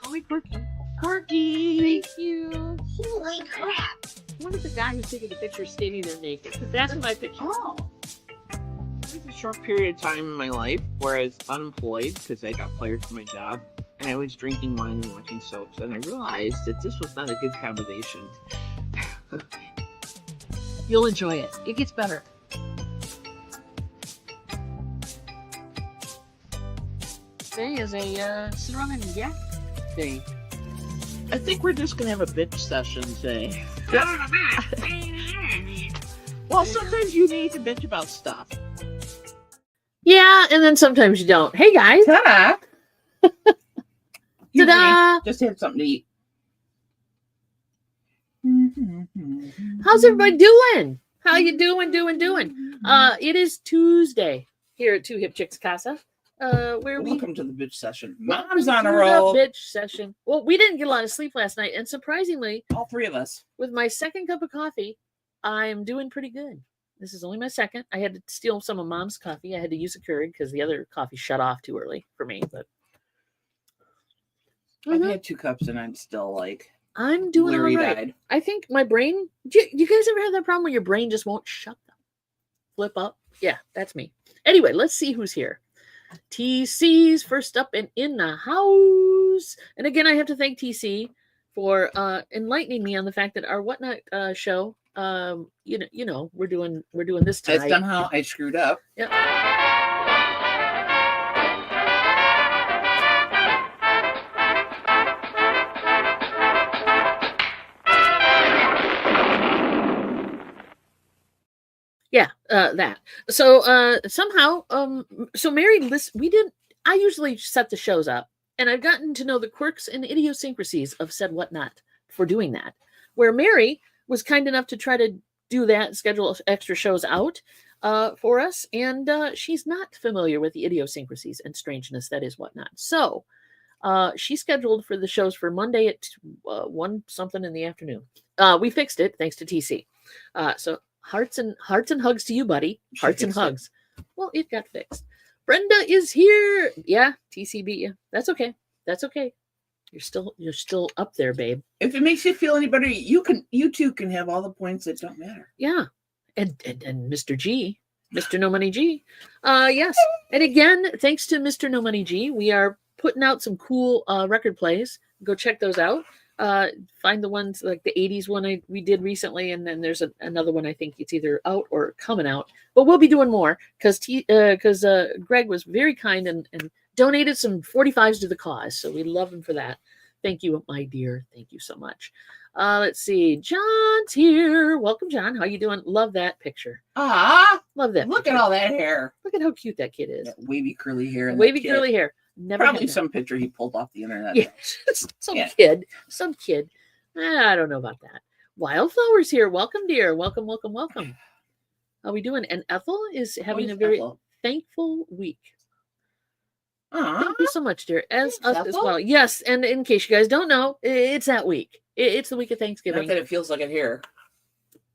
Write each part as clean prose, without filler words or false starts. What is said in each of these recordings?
Call me Quirky. Quirky! Thank you. Holy crap! What is the guy who's taking the picture standing there naked? That's my picture. Oh. There's a short period of time in my life where I was unemployed because I got fired from my job, and I was drinking wine and watching soaps, and I realized that this was not a good combination. You'll enjoy it. It gets better. Today is a sit around and yak day. I think we're just gonna have a bitch session today. Well, sometimes you need to bitch about stuff. Yeah, and then sometimes you don't. Hey guys. Ta-da. Ta-da. Just had something to eat. How's everybody doing? How you doing? It is Tuesday here at Two Hip Chicks Casa. Welcome to the bitch session. Mom's on a roll. Bitch session. Well, we didn't get a lot of sleep last night, and surprisingly, all three of us, with my second cup of coffee, I'm doing pretty good. This is only my second. I had to steal some of Mom's coffee. I had to use a Keurig because the other coffee shut off too early for me. But I've had 2 cups, and I'm still like, I'm doing all right. I think my brain. You guys ever have that problem where your brain just won't shut up, flip up? Yeah, that's me. Anyway, let's see who's here. TC's first up and in the house. And again, I have to thank TC for enlightening me on the fact that our Whatnot show, you know, we're doing this tonight. That's somehow I screwed up. Yeah. Yeah, that. So somehow, so Mary, I usually set the shows up, and I've gotten to know the quirks and idiosyncrasies of said Whatnot for doing that. Where Mary was kind enough to try to do that, schedule extra shows out for us, and she's not familiar with the idiosyncrasies and strangeness that is Whatnot. So she scheduled for the shows for Monday at 1 something in the afternoon. We fixed it thanks to TC. So hearts and hugs to you, buddy. Hearts and hugs. Well, it got fixed. Brenda is here. Yeah, TC beat you. That's okay. You're still up there, babe. If it makes you feel any better, you two can have all the points that don't matter. Yeah. And Mr. G, Mr. No Money G. Yes. And again, thanks to Mr. No Money G, we are putting out some cool record plays. Go check those out. Find the ones like the 80s one we did recently, and then there's another one I think it's either out or coming out. But we'll be doing more because Greg was very kind and donated some 45s to the cause. So we love him for that. Thank you, my dear. Thank you so much. Let's see. John's here. Welcome, John. How you doing? Love that picture. Love that. Look at all that hair. Look at how cute that kid is. That wavy curly hair. Wavy curly hair. Never probably some picture he pulled off the internet. Yeah, some kid. I don't know about that. Wildflower's here. Welcome, dear. Welcome. How we doing? And Ethel is having a very thankful week. Thank you so much, dear. As us as well. Yes, and in case you guys don't know, it's that week. It's the week of Thanksgiving. Not that it feels like it here.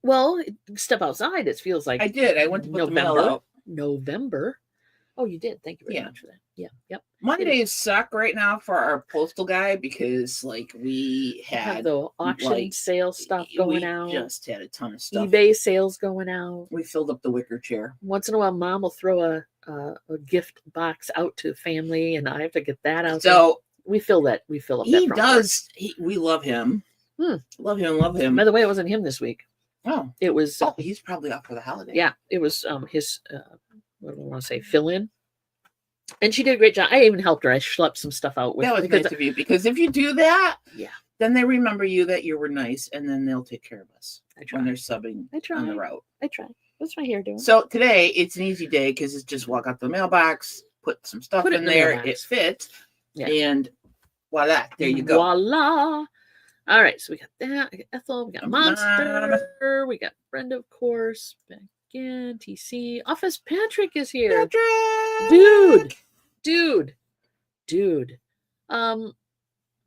Well, step outside. It feels like I did. I went to put the mail out. November. Oh, you did. Thank you very much for that. Yeah. Yep. Mondays suck right now for our postal guy because we had the auction sale stuff going out. Just had a ton of stuff. eBay sales going out. We filled up the wicker chair. Once in a while, Mom will throw a gift box out to family, and I have to get that out. So we fill up. He does. We love him. Love him. By the way, it wasn't him this week. Oh, it was. He's probably out for the holiday. Yeah, it was his. What do I want to say? Fill in. And she did a great job. I even helped her. I schlepped some stuff out with. That was nice of you, because if you do that, yeah, then they remember you that you were nice, and then they'll take care of us when they're subbing on the route. I try. What's my hair doing? So today it's an easy day because it's just walk out the mailbox, put some stuff in there, it fits, and voila, there you go. Voila. All right, so we got that. We got Ethel. We got Monster. We got Brenda, of course. Again, TC. Office Patrick is here. Patrick! Dude.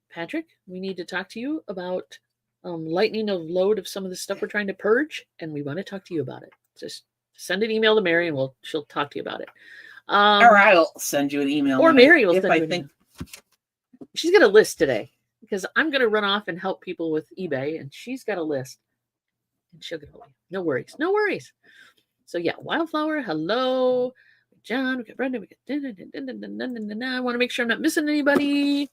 Patrick, we need to talk to you about lightening of load of some of the stuff we're trying to purge, and we want to talk to you about it. Just send an email to Mary, and she'll talk to you about it. Or I'll send you an email. Or Mary will send you an email. She's got a list today because I'm going to run off and help people with eBay, and she's got a list. And she'll get hold of you. No worries. No worries. So, yeah, Wildflower, hello. John, we got Brenda. We got... I want to make sure I'm not missing anybody.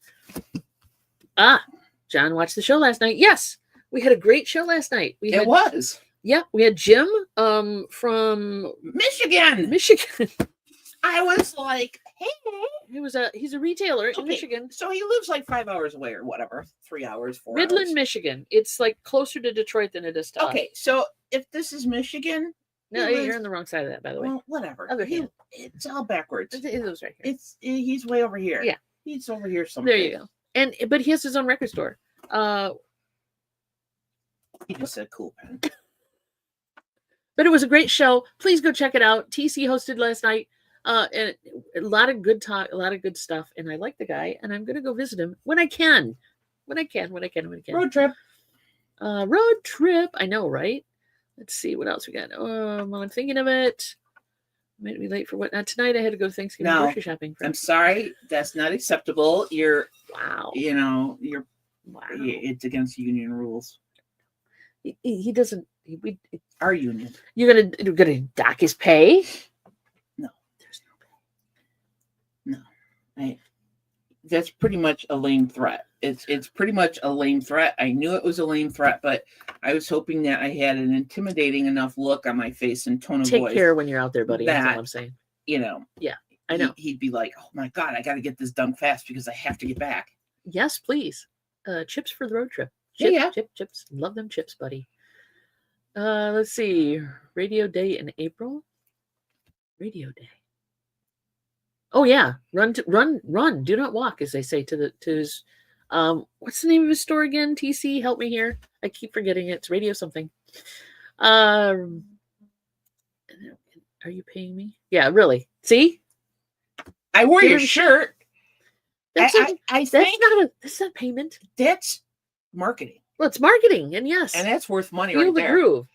John watched the show last night. Yes, we had a great show last night. It was. Yeah, we had Jim from Michigan. I was like, hey. He's a retailer in Michigan. So he lives like 5 hours away or whatever. 3 hours, 4 hours. Midland, Michigan. It's like closer to Detroit than it is to us. Okay, so if this is Michigan. No, you're on the wrong side of that, by the way. Well, whatever. It's all backwards. It was right here. He's way over here. Yeah. He's over here somewhere. There you go. But he has his own record store. He just said cool pen. But it was a great show. Please go check it out. TC hosted last night. And a lot of good talk, a lot of good stuff. And I like the guy, and I'm going to go visit him when I can. When I can. Road trip. Road trip. I know, right? Let's see what else we got. While I'm thinking of it, might be late for Whatnot tonight. I had to go Thanksgiving grocery shopping. I'm sorry, that's not acceptable. You're wow. It's against union rules. He doesn't. Our union. You're gonna dock his pay? No, there's no pay. No, that's pretty much a lame threat. It's pretty much a lame threat. I knew it was a lame threat, but I was hoping that I had an intimidating enough look on my face and tone of voice. Take care when you're out there, buddy. That's all I'm saying. Yeah, I know. He'd be like, "Oh my God, I got to get this done fast because I have to get back." Yes, please. Chips for the road trip. Chips. Love them chips, buddy. Let's see. Radio Day in April. Radio Day. Oh yeah, run. Do not walk, as they say to his. What's the name of his store again? TC, help me here. I keep forgetting it. It's Radio something. Are you paying me? Yeah, really. See, I wore your shirt. That's not payment. That's marketing. Well, it's marketing, and yes, and that's worth money. Feel right the there. Groove.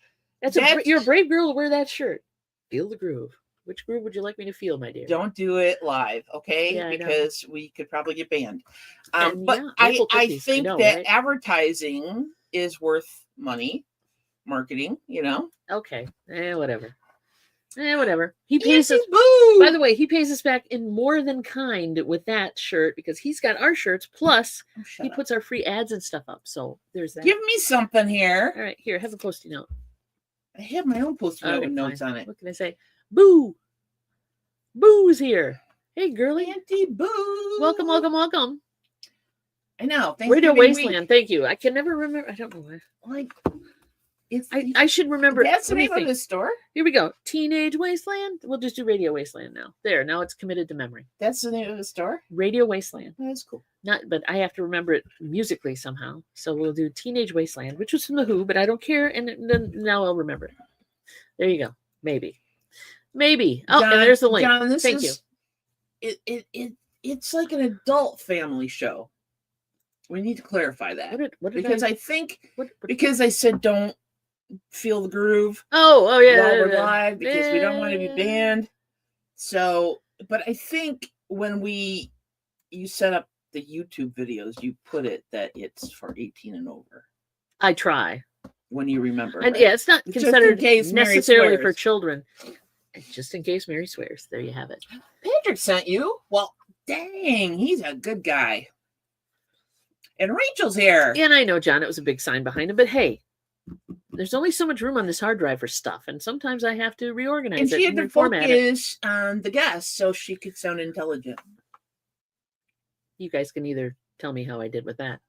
You're a brave girl to wear that shirt. Feel the groove. Which groove would you like me to feel, my dear? Don't do it live, okay? Yeah, because we could probably get banned. But I think that advertising is worth money. Marketing, Okay. Whatever. He pays us. By the way, he pays us back in more than kind with that shirt because he's got our shirts. Plus, he puts our free ads and stuff up. So there's that. Give me something here. All right, here, have a Post-it note. I have my own Post-it note with notes on it. What can I say? Boo! Boo's here. Hey, girly. Auntie Boo. Welcome. I know. Radio Wasteland. Thank you. I can never remember. I don't know why. I should remember. That's the name of the store. Here we go. Teenage Wasteland. We'll just do Radio Wasteland now. Now it's committed to memory. That's the name of the store. Radio Wasteland. That's cool. But I have to remember it musically somehow. So we'll do Teenage Wasteland, which was from the Who, but I don't care. And then now I'll remember it. There you go. Maybe. Oh, John, and there's the link. John, Thank you. It's like an adult family show. We need to clarify that. Because I think because I said don't feel the groove. Oh yeah. While we're live because we don't want to be banned. So, but I think when you set up the YouTube videos, you put it that it's for 18 and over. I try. When you remember. And yeah, it's not considered necessarily for children. Just in case Mary swears. There you have it. Patrick sent you. Well, dang, he's a good guy. And Rachel's here. And I know, John, it was a big sign behind him, but hey, there's only so much room on this hard drive for stuff, and sometimes I have to reorganize it. And she had to focus on the guest so she could sound intelligent. You guys can either tell me how I did with that.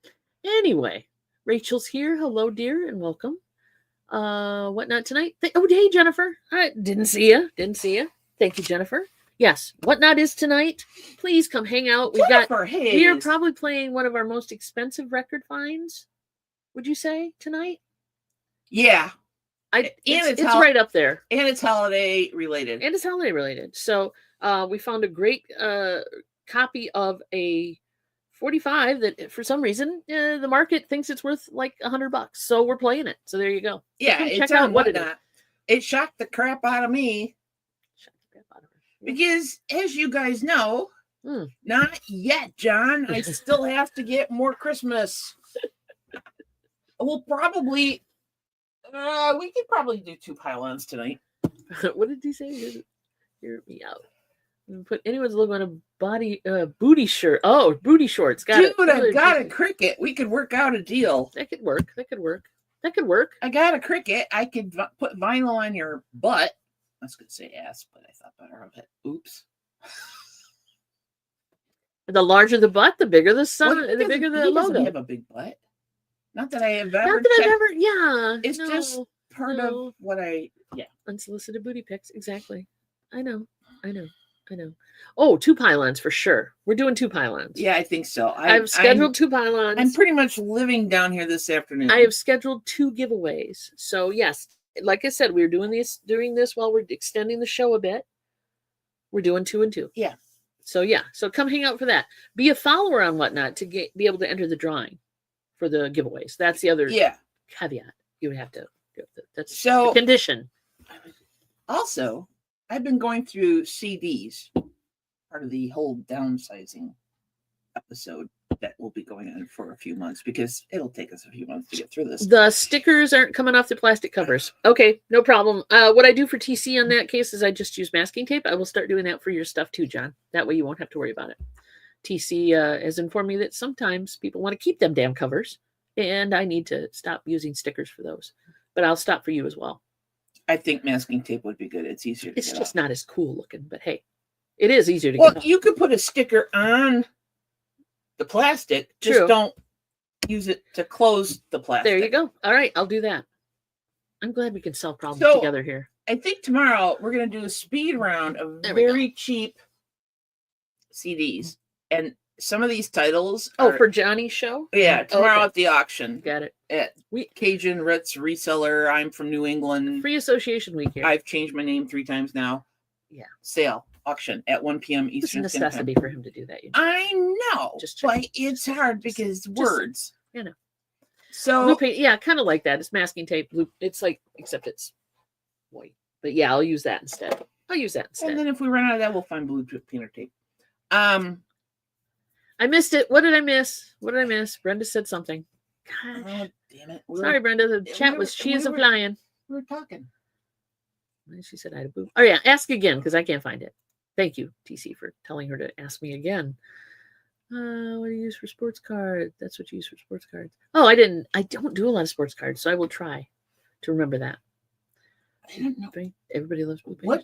Anyway, Rachel's here. Hello, dear, and welcome. Whatnot tonight? Hey, Jennifer. I didn't see you. Thank you, Jennifer. Yes, Whatnot is tonight. Please come hang out. We are probably playing one of our most expensive record finds. Would you say tonight? Yeah. It's right up there. And it's holiday related. So we found a great copy of a 45 that for some reason the market thinks it's worth like $100. So we're playing it. So there you go. Yeah, check out what it is. It shocked the crap out of me. Because as you guys know, not yet, John. I still have to get more Christmas. We'll probably, we could probably do 2 pylons tonight. What did he say? Hear me out. Put anyone's logo on a booty shirt. Oh, booty shorts. Got it. Dude, I've got a Cricut. We could work out a deal. That could work. That could work. That could work. I got a Cricut. I could put vinyl on your butt. I was going to say ass, but I thought better of it. Oops. The larger the butt, the bigger the sun. The bigger the logo. Doesn't have a big butt. Not that I have ever. Not that I've ever. Yeah. It's just part of what I. Yeah. Unsolicited booty pics. Exactly. I know. Oh, 2 pylons for sure. We're doing 2 pylons. Yeah, I think so. I've scheduled 2 pylons. I'm pretty much living down here this afternoon. I have scheduled 2 giveaways. So yes, like I said, we're doing this while we're extending the show a bit. We're doing 2 and 2. Yeah. So yeah. So come hang out for that. Be a follower on Whatnot to be able to enter the drawing for the giveaways. That's the other caveat. You would have to. That's the condition. Also, I've been going through CDs, part of the whole downsizing episode that will be going on for a few months because it'll take us a few months to get through this. The stickers aren't coming off the plastic covers. Okay, no problem. What I do for TC on that case is I just use masking tape. I will start doing that for your stuff too, John. That way you won't have to worry about it. TC has informed me that sometimes people want to keep them damn covers, and I need to stop using stickers for those. But I'll stop for you as well. I think masking tape would be good. It's easier to It's just not as cool looking, but hey, it is easier to get Well, off. you could put a sticker on the plastic. True. Just don't use it to close the plastic. There you go. All right, I'll do that. I'm glad we can solve problems together here. I think tomorrow we're going to do a speed round of very cheap CDs. And some of these titles are... Oh, for Johnny's show? Yeah, tomorrow at the auction. Got it. At Cajun Ritz Reseller. I'm from New England. Free Association Week here. I've changed my name 3 times now. Yeah. Sale. Auction at 1 p.m. Eastern It's a necessity for him to do that. I know. But it's hard because words. You know. So kind of like that. It's masking tape. It's like, except it's white. But yeah, I'll use that instead. And then if we run out of that, we'll find blue painter tape. I missed it. What did I miss? Brenda said something. Gosh. Oh, damn it. Sorry, Brenda. The chat was cheese a flying. We were talking. She said I had a boo. Oh, yeah. Ask again because I can't find it. Thank you, TC, for telling her to ask me again. What do you use for sports cards? That's what you use for sports cards. Oh, I don't do a lot of sports cards, so I will try to remember that. I don't know. Everybody loves blue paint. What?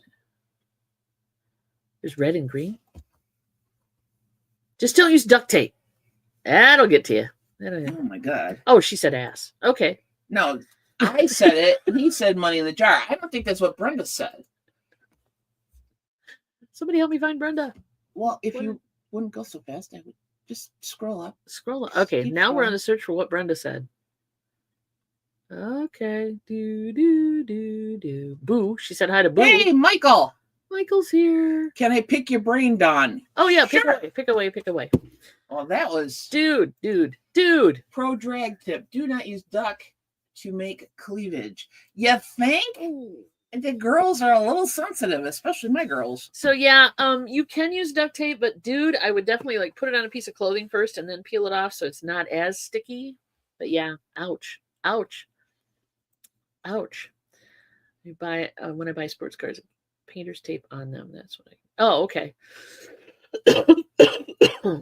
There's red and green. Just don't use duct tape. That'll get to you. Oh my God. Oh, she said ass. Okay. No, I said it. And he said money in the jar. I don't think that's what Brenda said. Somebody help me find Brenda. Well, if you wouldn't go so fast, I would just scroll up. Okay, now we're on a search for what Brenda said. Okay. Do. Boo. She said hi to Boo. Hey, Michael. Michael's here. Can I pick your brain, Don? Oh, yeah. Pick away. Well, that was... Dude. Pro drag tip. Do not use duck to make cleavage. You think? The girls are a little sensitive, especially my girls. So, yeah, you can use duct tape, but, dude, I would definitely, put it on a piece of clothing first and then peel it off so it's not as sticky. But, yeah, ouch. You buy when I buy sports cards, painter's tape on them. That's what okay.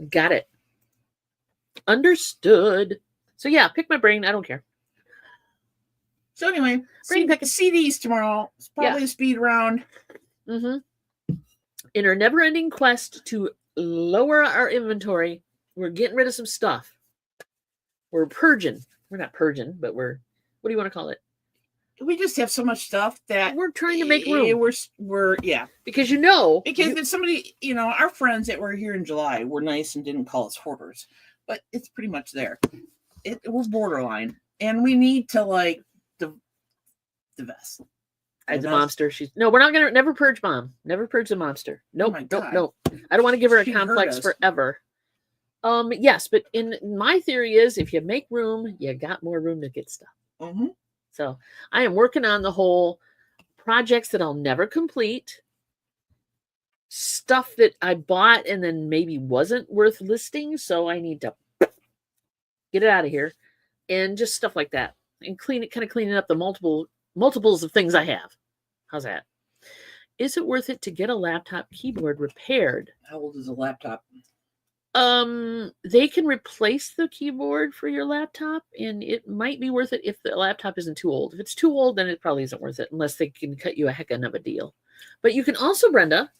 Got it. Understood. So yeah, pick my brain. I don't care. So anyway, CDs tomorrow. It's probably a speed round. Mm-hmm. In our never-ending quest to lower our inventory, we're getting rid of some stuff. We're purging. We're not purging, but what do you want to call it? We just have so much stuff that we're trying to make room. We're because if somebody, our friends that were here in July were nice and didn't call us hoarders, but it's pretty much there. We're borderline, and we need to divest. The momster. We're not gonna never purge mom. Never purge the momster. Nope. Nope. I don't want to give her a complex forever. Yes, but in my theory is if you make room, you got more room to get stuff. Mm-hmm. So I am working on the whole projects that I'll never complete. stuff that I bought and then maybe wasn't worth listing, so I need to get it out of here, and just stuff like that, and cleaning up the multiples of things I have. How's that? Is it worth it to get a laptop keyboard repaired? How old is a laptop? They can replace the keyboard for your laptop, and it might be worth it if the laptop isn't too old. If it's too old, then it probably isn't worth it unless they can cut you a heck of a deal. But you can also, Brenda.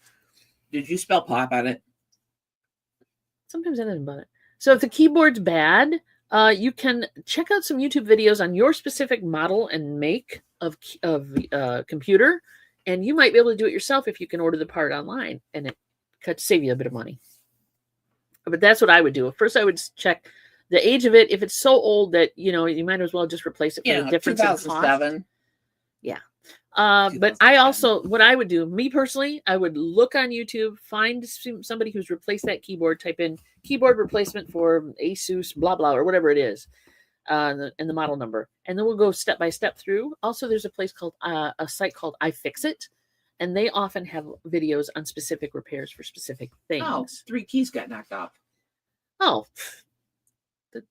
Did you spell pop at it? Sometimes I didn't about it. So if the keyboard's bad, you can check out some YouTube videos on your specific model and make of computer, and you might be able to do it yourself if you can order the part online, and it could save you a bit of money. But that's what I would do. First, I would check the age of it. If it's so old that, you might as well just replace it for the difference in cost. 2007. Yeah. But I also, what I would do, me personally, I would look on YouTube, find somebody who's replaced that keyboard, type in keyboard replacement for Asus, blah, blah, or whatever it is, and the model number. And then we'll go step by step through. Also, there's a site called iFixit, and they often have videos on specific repairs for specific things. Oh, 3 keys got knocked off. Oh,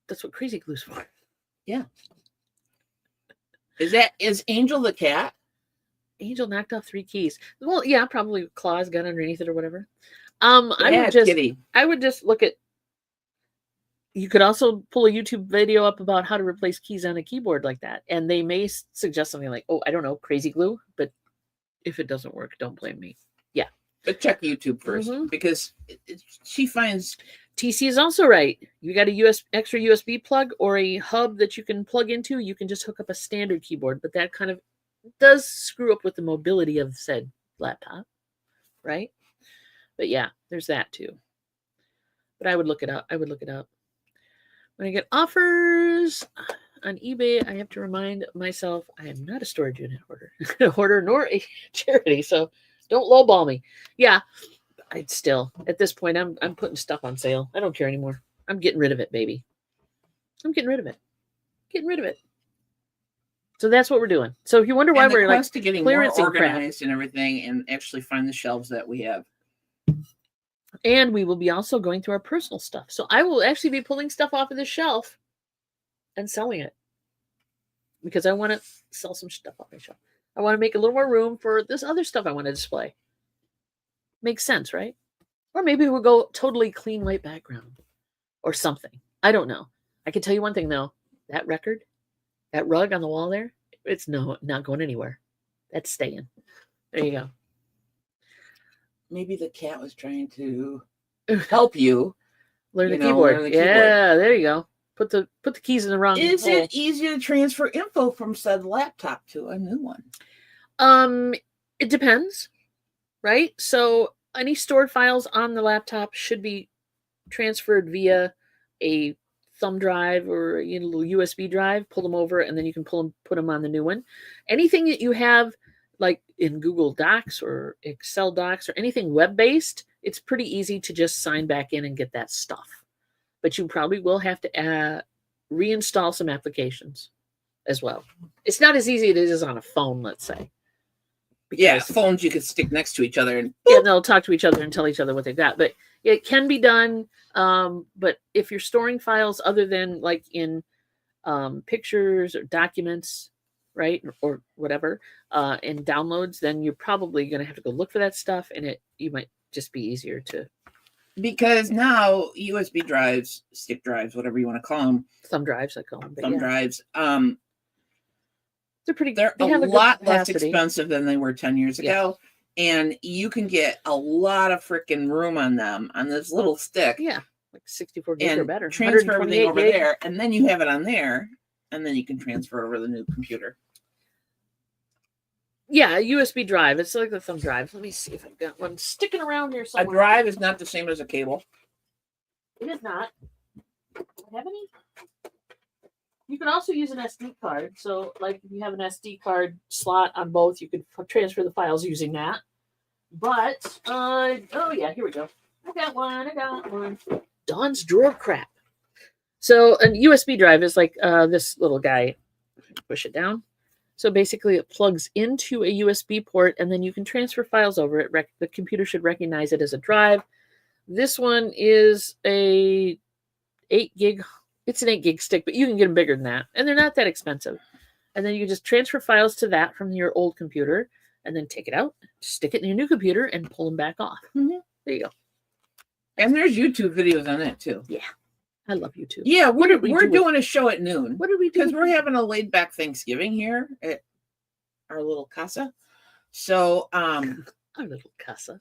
that's what Crazy Glue's for. Yeah. Is Angel the cat? Angel knocked off 3 keys. Well, yeah, probably claws got underneath it or whatever. I would just look at. You could also pull a YouTube video up about how to replace keys on a keyboard like that, and they may suggest something like, "Oh, I don't know, Crazy Glue," but if it doesn't work, don't blame me. Yeah, but check YouTube first, because she finds. TC is also right. You got a extra USB plug or a hub that you can plug into. You can just hook up a standard keyboard, but that kind of does screw up with the mobility of said laptop, right? But yeah, there's that too. But I would look it up. When I get offers on eBay, I have to remind myself I am not a storage unit hoarder nor a charity, so don't lowball me. Yeah, I'd still, at this point, I'm putting stuff on sale. I don't care anymore. I'm getting rid of it, baby. I'm getting rid of it. So that's what we're doing. So if you wonder why we're like getting more organized and everything, and actually find the shelves that we have. And we will be also going through our personal stuff. So I will actually be pulling stuff off of the shelf and selling it, because I want to sell some stuff off my shelf. I want to make a little more room for this other stuff I want to display. Makes sense, right? Or maybe we'll go totally clean white background or something. I don't know. I can tell you one thing though. That record, that rug on the wall there, it's not going anywhere. That's staying. There you go. Maybe the cat was trying to help you learn the keyboard. Yeah, there you go. Put the keys in the wrong hole. Is it easy to transfer info from said laptop to a new one? It depends, right? So any stored files on the laptop should be transferred via a thumb drive or a little USB drive. Pull them over, and then you can put them on the new one. Anything that you have, like in Google Docs or Excel Docs or anything web-based, it's pretty easy to just sign back in and get that stuff. But you probably will have to reinstall some applications as well. It's not as easy as it is on a phone, let's say. Yeah, phones you could stick next to each other and they'll talk to each other and tell each other what they've got. But it can be done. But if you're storing files other than like in pictures or documents, right, or whatever, and downloads, then you're probably going to have to go look for that stuff, and you might just be easier to. Because now USB drives, stick drives, whatever you want to call them, thumb drives, I call them. Thumb drives. They're a lot less expensive than they were 10 years ago, and you can get a lot of freaking room on them on this little stick. Yeah, like 64 gig or better. Transfer everything over there, and then you have it on there, and then you can transfer over the new computer. Yeah, a USB drive. It's like the thumb drive. Let me see if I've got one sticking around here somewhere. A drive is not the same as a cable. It is not. Do I have any? You can also use an SD card. So, like, if you have an SD card slot on both, you could transfer the files using that. But, oh yeah, here we go. I got one. Dawn's drawer crap. So, a USB drive is like this little guy. Push it down. So basically, it plugs into a USB port, and then you can transfer files over it. The computer should recognize it as a drive. This one is a 8 gig. It's an 8 gig stick, but you can get them bigger than that, and they're not that expensive. And then you can just transfer files to that from your old computer, and then take it out, stick it in your new computer, and pull them back off. Mm-hmm. There you go. And there's YouTube videos on it too. Yeah, I love YouTube. Yeah, we're doing a show at noon. What did we do? Because we're having a laid back Thanksgiving here at our little casa. So our little casa.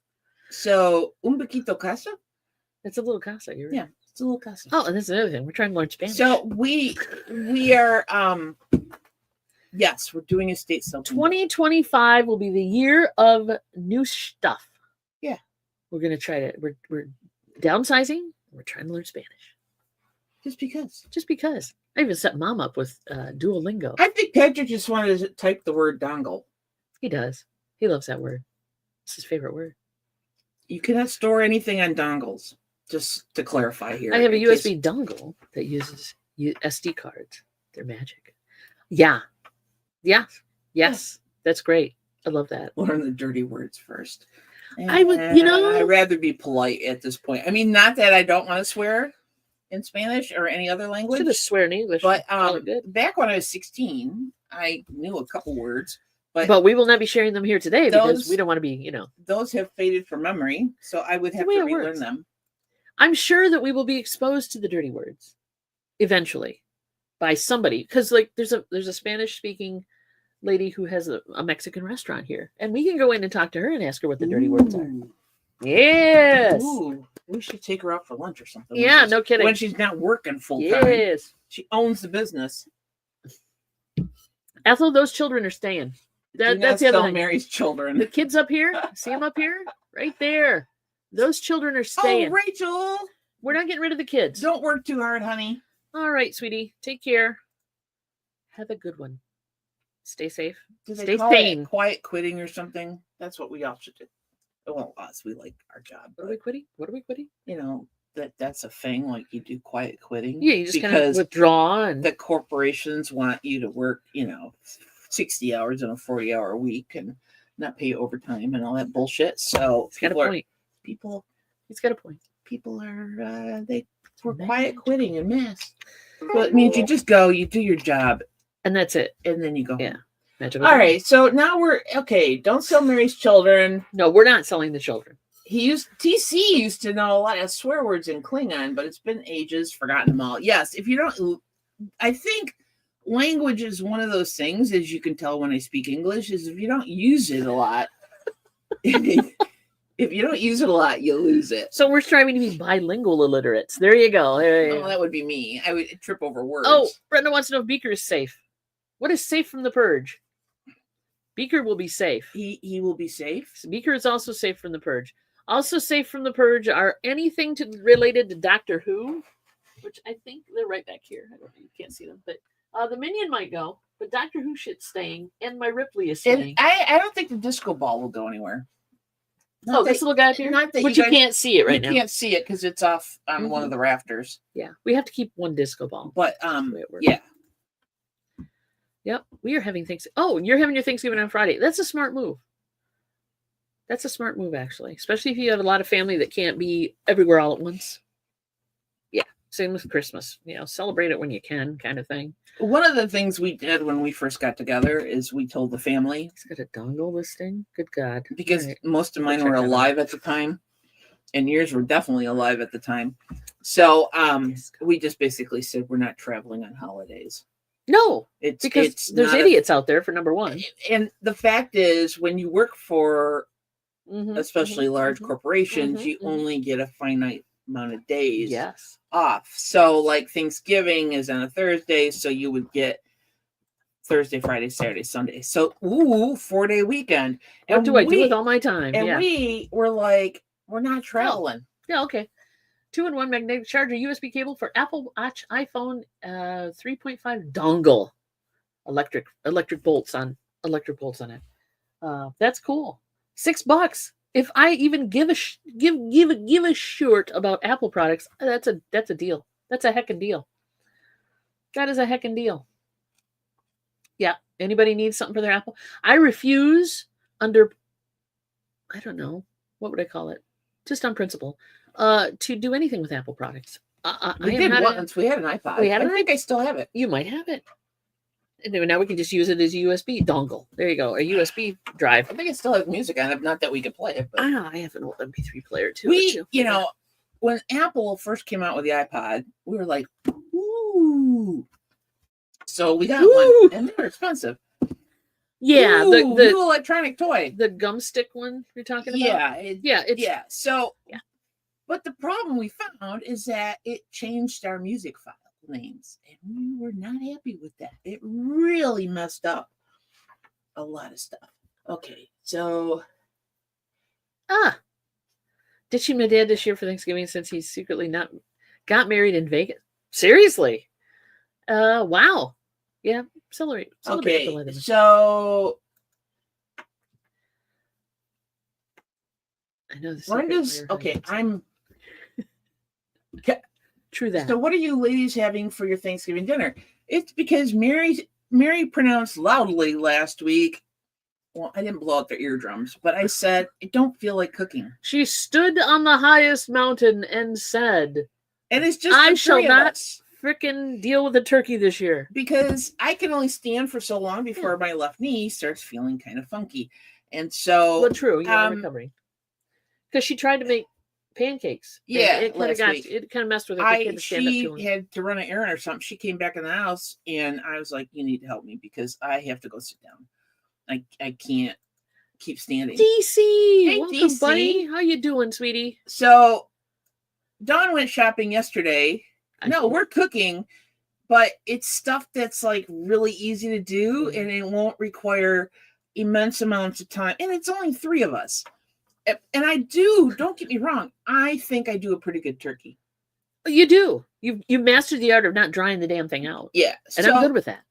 So un poquito casa. It's a little casa. You're right. Yeah, it's a little casa. Oh, and that's another thing. We're trying to learn Spanish. So we are yes, we're doing estate sale. 2025 will be the year of new stuff. Yeah, we're gonna try to. We're downsizing. We're trying to learn Spanish. Just because. Just because. I even set Mom up with Duolingo. I think Patrick just wanted to type the word dongle. He does. He loves that word. It's his favorite word. You cannot store anything on dongles. Just to clarify here. I have a USB dongle that uses SD cards. They're magic. Yeah. Yeah. Yes. That's great. I love that. Learn the dirty words first. And I would, I'd rather be polite at this point. I mean, not that I don't want to swear in Spanish or any other language. Should have swear in English. But back when I was 16, I knew a couple words. But we will not be sharing them here today because we don't want to be, Those have faded from memory, so I would have to relearn them. I'm sure that we will be exposed to the dirty words eventually by somebody, because there's a Spanish speaking lady who has a Mexican restaurant here, and we can go in and talk to her and ask her what the dirty words are. Yes. Ooh, we should take her out for lunch or something. Yeah, no kidding. When she's not working full time. Yes. She owns the business. Ethel, those children are staying. That's the other thing. Mary's children. The kids up here, see them up here? Right there. Those children are staying. Oh, Rachel. We're not getting rid of the kids. Don't work too hard, honey. All right, sweetie. Take care. Have a good one. Stay safe. Stay sane. Quiet quitting or something. That's what we all should do. Well, us, we like our job. What are we quitting? That's a thing. Like you do quiet quitting. Yeah, you just kind of withdraw. And the corporations want you to work, 60 hours in a 40-hour week and not pay overtime and all that bullshit. So he's got a point. He's got a point. People are we're quiet quitting en masse. Well, it means you just go, you do your job, and that's it. And then you go home. Magical. All right, so now we're okay. Don't sell Mary's children. No, we're not selling the children. TC used to know a lot of swear words in Klingon, but it's been ages, forgotten them all. Yes, if you don't, I think language is one of those things, as you can tell when I speak English, is if you don't use it a lot, if you don't use it a lot, you lose it. So we're striving to be bilingual illiterates. There you go. Oh, that would be me. I would trip over words. Oh, Brenda wants to know if Beaker is safe. What is safe from the purge? Beaker will be safe. He will be safe. Beaker is also safe from the purge. Also safe from the purge are anything related to Doctor Who, which I think they're right back here. I don't know, you can't see them, but the Minion might go, but Doctor Who shit's staying, and my Ripley is staying. I don't think the disco ball will go anywhere. This little guy up here? But you can't see it right now. You can't see it because it's off on one of the rafters. Yeah, we have to keep one disco ball. But, yeah. Yep, we are having Thanksgiving. Oh, you're having your Thanksgiving on Friday. That's a smart move. That's a smart move, actually, especially if you have a lot of family that can't be everywhere all at once. Yeah, same with Christmas. Celebrate it when you can, kind of thing. One of the things we did when we first got together is we told the family. He's got a dongle listing. Good God. Because most of mine were alive at the time, and yours were definitely alive at the time. So we just basically said we're not traveling on holidays. No, because there's idiots out there, for number one. And the fact is, when you work for especially large corporations, you only get a finite amount of days off. So like Thanksgiving is on a Thursday, so you would get Thursday, Friday, Saturday, Sunday. So 4-day weekend. And what do I do with all my time? And we were like, we're not traveling. Yeah, okay. 2-in-1 magnetic charger, USB cable for Apple Watch, iPhone, 3.5 dongle, electric bolts on it. That's cool. $6. If I even give a short about Apple products, that's a deal. That's a heckin' deal. That is a heckin' deal. Yeah. Anybody needs something for their Apple? I refuse under, I don't know, what would I call it? Just on principle, to do anything with Apple products. We did once. We had an iPod. We had I think I still have it. You might have it. And now we can just use it as a USB dongle. There you go, a USB drive. I think it still has music on it. Not that we could play it, but I have an old MP3 player too. You know, when Apple first came out with the iPod, we were like, ooh. So we got one, and they were expensive. Yeah, the new electronic toy, the gum stick one you're talking about. Yeah. So but the problem we found is that it changed our music file names, and we were not happy with that. It really messed up a lot of stuff. Okay, so did she my dad this year for Thanksgiving since he's secretly not got married in Vegas? Seriously? Wow. Yeah, celebrate. Okay, so I know this. When does I'm true that. So what are you ladies having for your Thanksgiving dinner? It's because Mary pronounced loudly last week. Well, I didn't blow out their eardrums, but I said, I don't feel like cooking. She stood on the highest mountain and said, and it's just I shall not freaking deal with the turkey this year. Because I can only stand for so long before my left knee starts feeling kind of funky. And so well, true, you're recovering. Because she tried to make pancakes. Yeah, it kind of messed with her. She had to run an errand or something. She came back in the house, and I was like, "You need to help me because I have to go sit down. I can't keep standing." DC, hey, welcome, DC. buddy. How you doing, sweetie? So, Dawn went shopping yesterday. No, we're cooking, but it's stuff that's like really easy to do, and it won't require immense amounts of time. And it's only 3 of us. And I don't get me wrong, I think I do a pretty good turkey. You do. You mastered the art of not drying the damn thing out. Yeah. And I'm good with that.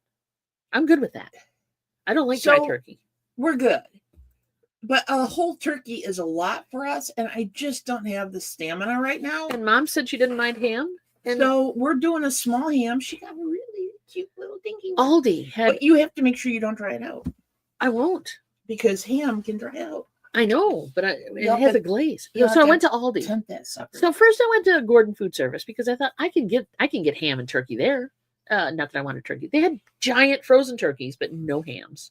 I don't like dry turkey. We're good. But a whole turkey is a lot for us, and I just don't have the stamina right now. And Mom said she didn't mind ham. And so we're doing a small ham. She got a really cute little dinky one. Aldi had. But you have to make sure you don't dry it out. I won't. Because ham can dry out. I know, but it has a glaze. So I went to Aldi. So first I went to Gordon Food Service because I thought I can get ham and turkey there. Not that I wanted turkey. They had giant frozen turkeys, but no hams.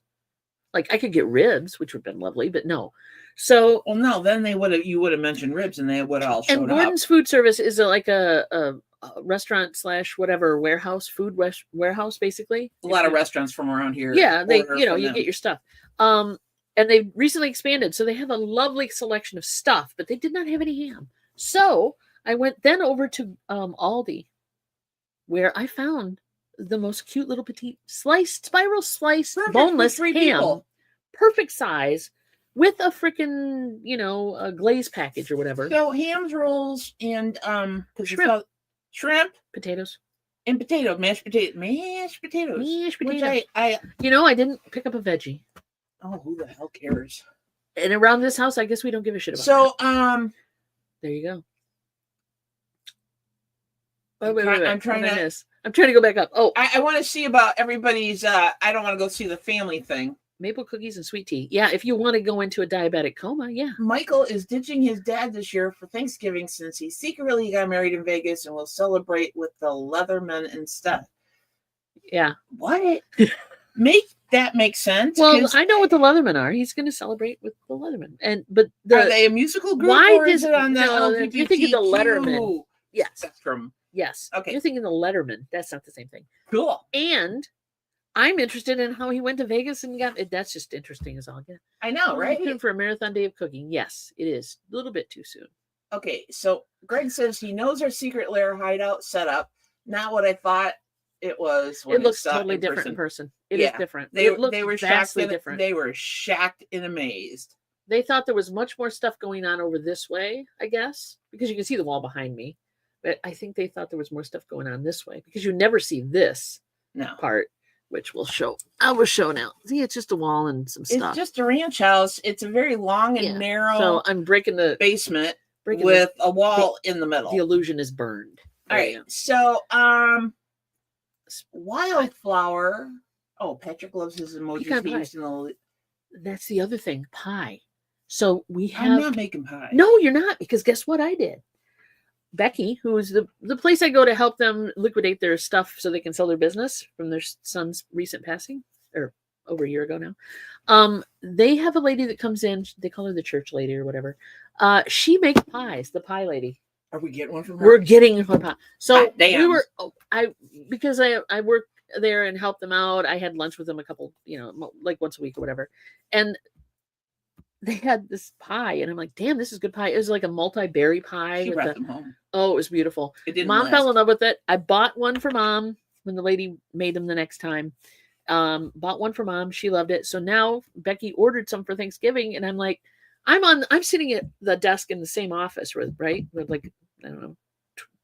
Like I could get ribs, which would have been lovely, but no. So then you would have mentioned ribs, and they would all showed up. And Gordon's Food Service is like a restaurant / whatever warehouse, food warehouse, basically. A lot of restaurants from around here. Yeah, they you get your stuff. And they recently expanded, so they have a lovely selection of stuff, but they did not have any ham. So I went then over to Aldi, where I found the most cute little petite spiral sliced, boneless ham, people. Perfect size, with a freaking a glaze package or whatever. So hams, rolls, and shrimp, potatoes, and mashed potatoes. Which I didn't pick up a veggie. Oh, who the hell cares? And around this house, I guess we don't give a shit about that. There you go. Oh, wait. I'm trying to go back up. Oh, I want to see about everybody's. I don't want to go see the family thing. Maple cookies and sweet tea. Yeah, if you want to go into a diabetic coma, yeah. Michael is ditching his dad this year for Thanksgiving since he secretly got married in Vegas and will celebrate with the Leathermen instead. Yeah. What? That makes sense. Well, I know what the Leathermen are. He's going to celebrate with the Leathermen, are they a musical group? Why is it on the LGBTQ? You're thinking the Letterman? Yes. Spectrum. Yes. Okay. You're thinking the Letterman. That's not the same thing. Cool. And I'm interested in how he went to Vegas and got it. That's just interesting as all get. I know, right? For a marathon day of cooking. Yes, it is a little bit too soon. Okay, so Greg says he knows our secret lair hideout setup. Not what I thought it was. It looks totally different in person. It is different. They were vastly different. They were shocked and amazed. They thought there was much more stuff going on over this way, I guess, because you can see the wall behind me. But I think they thought there was more stuff going on this way because you never see this part, which we'll show. I will show now. See, it's just a wall and some stuff. It's just a ranch house. It's a very long and narrow. So I'm breaking the basement with a wall in the middle. The illusion is burned. All right. So, Wildflower. Oh, Patrick loves his emojis. Pecan He pie. used in the... That's the other thing, pie. So we I'm have. not making pie. No, you're not, because guess what I did? Becky, who is the place I go to help them liquidate their stuff so they can sell their business from their son's recent passing, or over a year ago now. They have a lady that comes in. They call her the church lady or whatever. She makes pies. The pie lady. Are we getting one from her? We're getting her pie. So Hot damn. we were. Because I work there and help them out. I had lunch with them a couple, like once a week or whatever, and they had this pie, and I'm like, damn, this is good pie. It was like a multi-berry pie. She brought them home. Oh, it was beautiful. It didn't Mom last. fell in love with it. I bought one for Mom when the lady made them the next time. Bought one for Mom. She loved it. So now Becky ordered some for Thanksgiving, and I'm like, I'm sitting at the desk in the same office, right? With like, I don't know,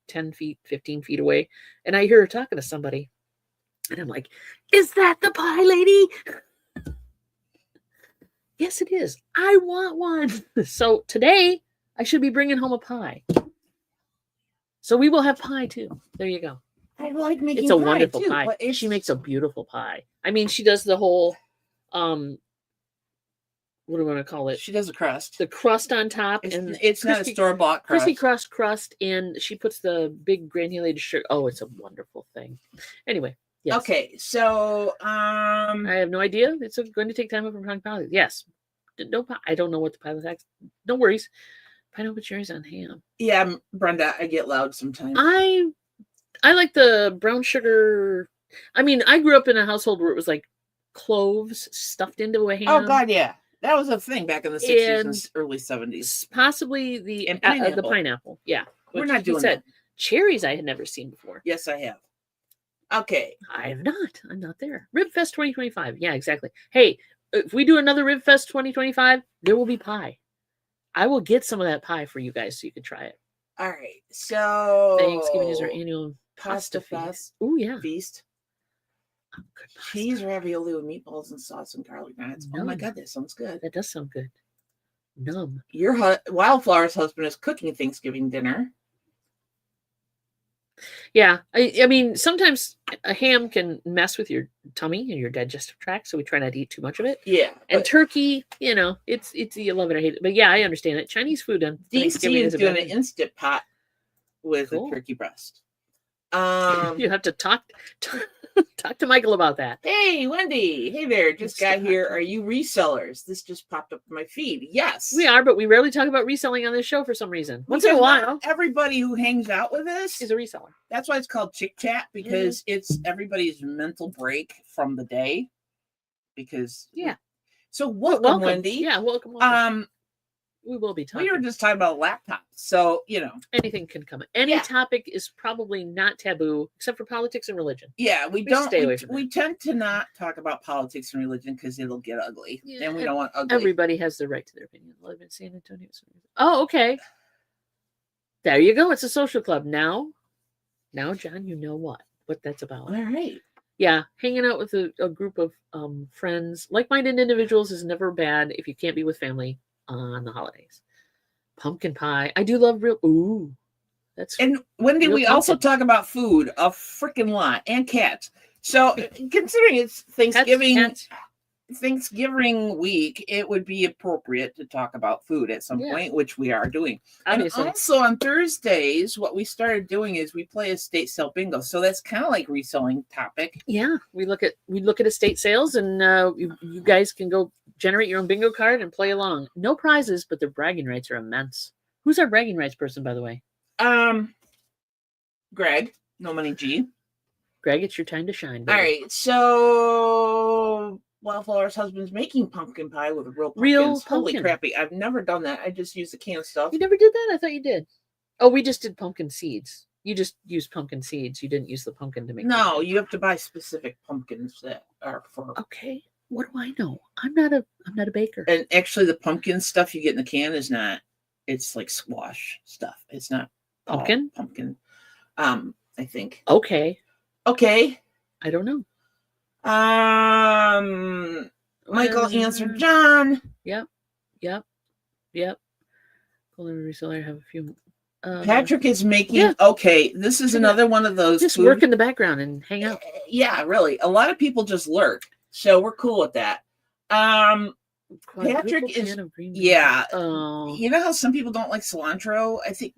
10 feet, 15 feet away. And I hear her talking to somebody. And I'm like, is that the pie lady? Yes, it is. I want one. So today I should be bringing home a pie. So we will have pie too. There you go. I like making It's a pie wonderful too, pie. but She makes a beautiful pie. I mean, she does the whole, what do we want to call it? She does a crust. The crust on top, and It's not a store-bought crust. crispy crust, and she puts the big granulated sugar. Oh, it's a wonderful thing. Anyway, yes. Okay, so I have no idea. It's going to take time from talking politics. Yes. No, I don't know what the pilot tax. No worries. Pineapple cherries on ham. Yeah, Brenda, I get loud sometimes. I like the brown sugar. I mean, I grew up in a household where it was like cloves stuffed into a ham. Oh God, yeah, that was a thing back in the 60s and early 70s. Possibly the pineapple. Yeah, we're not doing that. Cherries I had never seen before. Yes, I have. Okay, I have not. I'm not there. Rib Fest 2025. Yeah, exactly. Hey, if we do another Rib Fest 2025, there will be pie. I will get some of that pie for you guys so you can try it. All right. So Thanksgiving is our annual pasta feast. Oh yeah, feast. Oh, cheese ravioli with meatballs and sauce and garlic nuts. Oh my God, that sounds good. That does sound good. Numb. Your Wildflower's husband is cooking Thanksgiving dinner. Yeah, I mean, sometimes a ham can mess with your tummy and your digestive tract, so we try not to eat too much of it. Yeah, and turkey, it's you love it or hate it, but yeah, I understand it. Chinese food on Thanksgiving is doing an Instant Pot with a turkey breast. You have to talk to Michael about that. Hey, Wendy. Hey there. Just got here. Are you resellers? This just popped up in my feed. Yes. We are, but we rarely talk about reselling on this show for some reason. Once in a while. Everybody who hangs out with us is a reseller. That's why it's called Chick Chat, because it's everybody's mental break from the day. Because So welcome, Wendy. Yeah, welcome. We will be talking. We were just talking about laptops. So, anything can come. Any topic is probably not taboo, except for politics and religion. Yeah, we don't stay away from we tend to not talk about politics and religion because it'll get ugly. And we don't want ugly. Everybody has the right to their opinion. I live in San Antonio. Oh, okay. There you go. It's a social club. Now, John, you know what that's about. All right. Yeah, hanging out with a group of friends, like-minded individuals is never bad if you can't be with family on the holidays. Pumpkin pie. I do love and Wendy, we also talk about food a freaking lot, and cats. So considering it's Thanksgiving week, it would be appropriate to talk about food at some point, which we are doing. Obviously. And also on Thursdays, what we started doing is we play estate sale bingo. So that's kind of like reselling topic. Yeah, we look at estate sales, and you guys can go generate your own bingo card and play along. No prizes, but the bragging rights are immense. Who's our bragging rights person, by the way? Greg, No Money G. Greg, it's your time to shine, baby. All right, so Wildflower's husband's making pumpkin pie with real pumpkins. Holy crappy. I've never done that. I just use the canned stuff. You never did that? I thought you did. Oh, we just did pumpkin seeds. You just used pumpkin seeds. You didn't use the pumpkin to make No, pumpkin. You have to buy specific pumpkins that are for... Okay. What do I know? I'm not a baker. And actually the pumpkin stuff you get in the can is not... It's like squash stuff. It's not pumpkin. I think. Okay. I don't know. Michael answered John. Yep. Golden reseller have a few. Patrick is making. Okay, this is another one of those. Just work in the background and hang out. Yeah, really. A lot of people just lurk. So we're cool with that. Quadruple Patrick is can of green yeah. beans. Oh, You know how some people don't like cilantro? I think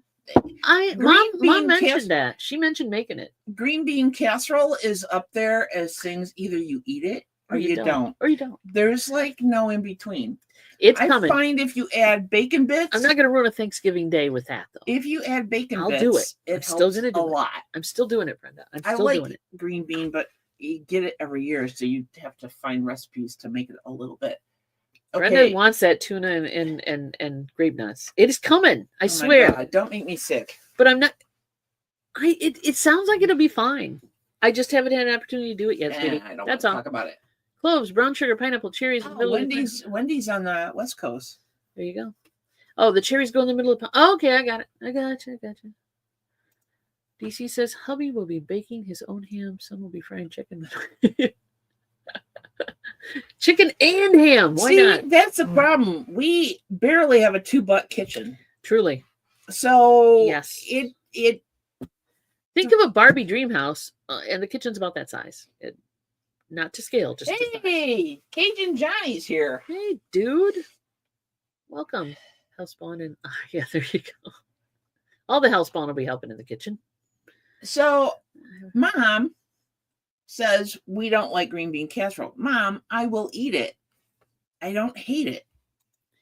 mom green bean mentioned that. She mentioned making it. green bean casserole is up there as things either you eat it or you don't. Or you don't. There's like no in between. It's I coming. find if you add bacon bits, I'm not going to ruin a Thanksgiving day with that, though. if you add bacon I'll bits, do it. I'm helps still gonna do a it. lot. I'm still doing it, Brenda. I'm I still like doing it. green bean, but you get it every year, so you have to find recipes to make it a little bit. Okay. Brenda wants that tuna and grape nuts. It is coming. I swear. God, don't make me sick. But I'm not. It sounds like it'll be fine. I just haven't had an opportunity to do it yet, sweetie. I don't That's want to all. talk about it. Cloves, brown sugar, pineapple, cherries. Wendy's on the West Coast. There you go. Oh, the cherries go in the middle of the. Oh, okay, I got it. I got you. DC says hubby will be baking his own ham. Son will be frying chicken. Chicken and ham. Why not? That's the problem. We barely have a 2-butt kitchen. Truly. So yes, it. Think of a Barbie dream house, and the kitchen's about that size. Not to scale, just hey, Cajun Johnny's here. Hey, dude, welcome. Hellspawn and yeah, there you go. All the Hellspawn will be helping in the kitchen. So, Mom says we don't like green bean casserole. Mom, I will eat it. I don't hate it.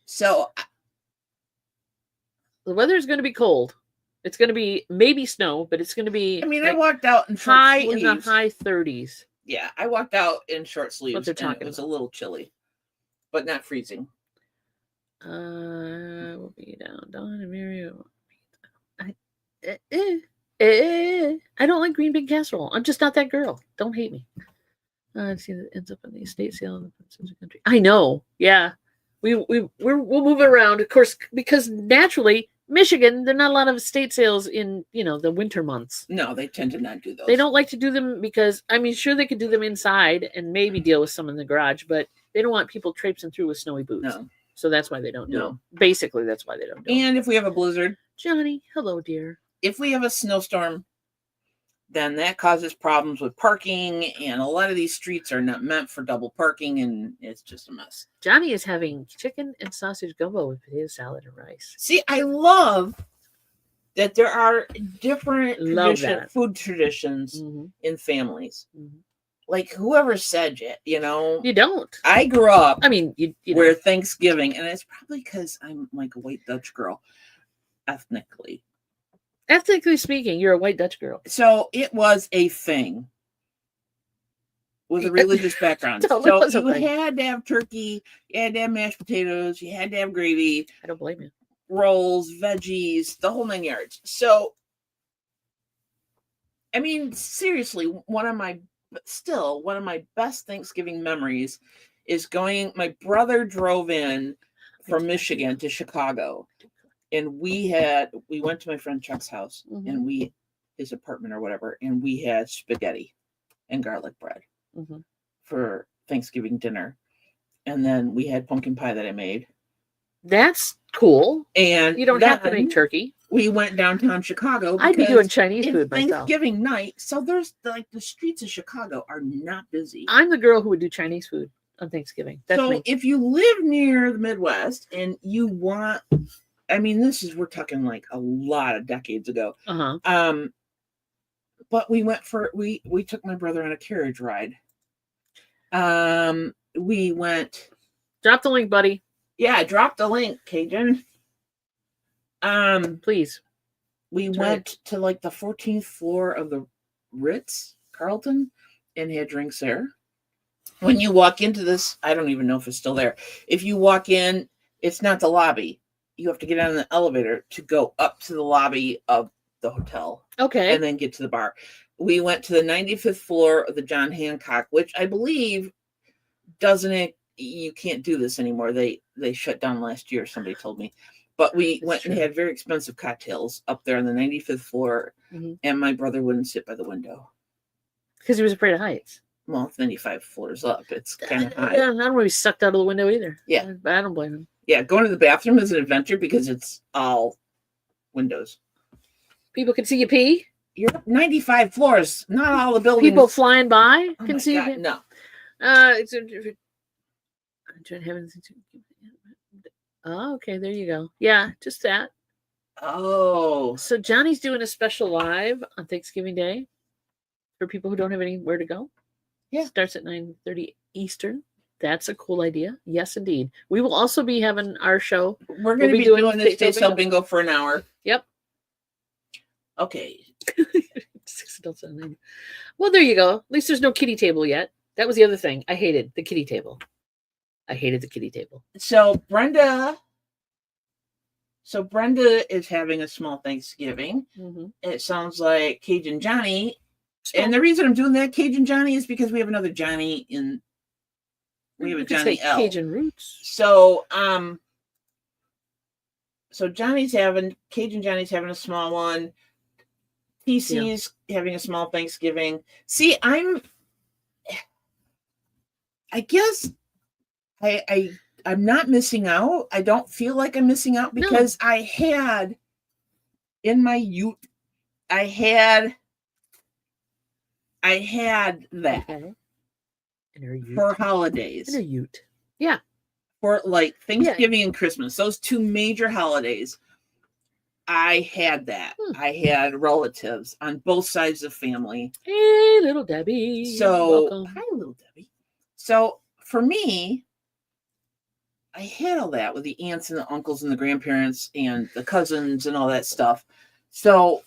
So the weather is going to be cold. It's going to be maybe snow, but it's going to be. I mean, like I walked out in short high sleeves. In the high 30s. Yeah, I walked out in short sleeves. What they're talking it was a little chilly, but not freezing. We'll be down. Dawn and Miriam. I don't like green bean casserole. I'm just not that girl. Don't hate me. Let's see, that ends up in the estate sale in the Prince's country. I know. Yeah, we'll move it around, of course, because naturally, Michigan, there are not a lot of estate sales in the winter months. No, they tend to not do those. They don't like to do them because sure they could do them inside and maybe deal with some in the garage, but they don't want people traipsing through with snowy boots. No. So that's why they don't do them. Basically, that's why they don't do them. And if we have a blizzard, Johnny, hello, dear. If we have a snowstorm, then that causes problems with parking, and a lot of these streets are not meant for double parking, and it's just a mess. Johnny is having chicken and sausage gumbo with potato salad and rice. See, I love that there are different food traditions in families. Mm-hmm. Like whoever said it, you don't. I grew up. You where Thanksgiving, and it's probably because I'm like a white Dutch girl, ethnically. Ethnically speaking, you're a white Dutch girl. So it was a thing with a religious background. So you had to have turkey, you had to have mashed potatoes, you had to have gravy. I don't blame you. Rolls, veggies, the whole 9 yards. So, seriously, one of my best Thanksgiving memories is my brother drove in from Michigan to Chicago. And we went to my friend Chuck's house and his apartment or whatever, and we had spaghetti and garlic bread for Thanksgiving dinner. And then we had pumpkin pie that I made. That's cool. And you don't have to make turkey. We went downtown Chicago. I'd be doing Chinese food myself. Thanksgiving night. So there's the streets of Chicago are not busy. I'm the girl who would do Chinese food on Thanksgiving. That's so if you live near the Midwest and you want, we're talking like a lot of decades ago. But we took my brother on a carriage ride. We went. Drop the link, buddy. Yeah, drop the link, Cajun. Please. We went to like the 14th floor of the Ritz-Carlton and had drinks there. When you walk into this, I don't even know if it's still there. If you walk in, it's not the lobby. You have to get on the elevator to go up to the lobby of the hotel. Okay. And then get to the bar. We went to the 95th floor of the John Hancock, which I believe you can't do this anymore. They shut down last year, somebody told me. But we went and had very expensive cocktails up there on the 95th floor, and my brother wouldn't sit by the window. Because he was afraid of heights. Well, it's 95 floors up. It's kind of high. I don't want to be sucked out of the window either. Yeah. But I don't blame him. Yeah, going to the bathroom is an adventure because it's all windows. People can see you pee? You're up 95 floors. Not all the buildings. People flying by can see you pee? No. It's oh, okay, there you go. Yeah, just that. Oh, So Johnny's doing a special live on Thanksgiving Day for people who don't have anywhere to go. Yeah. Starts at 9:30 Eastern. That's a cool idea. Yes, indeed. We will also be having our show. we're going to be doing this state sale bingo for an hour. Yep. Okay. 6 adults and 9. Well, there you go. At least there's no kiddie table yet. That was the other thing. I hated the kiddie table. I hated the kiddie table. So Brenda is having a small Thanksgiving. Mm-hmm. It sounds like Cajun Johnny. And the reason I'm doing that, Cajun Johnny, is because we have another Johnny in. We have a Johnny L. Cajun roots. So Cajun Johnny's having a small one. TC's having a small Thanksgiving. See, I guess I'm not missing out. I don't feel like I'm missing out because I had in my youth, I had that for holidays. In a ute. Yeah. For like Thanksgiving and Christmas, those two major holidays, I had that. I had relatives on both sides of the family. Hey, little Debbie. So, hi, little Debbie. So, for me, I had all that with the aunts and the uncles and the grandparents and the cousins and all that stuff. So,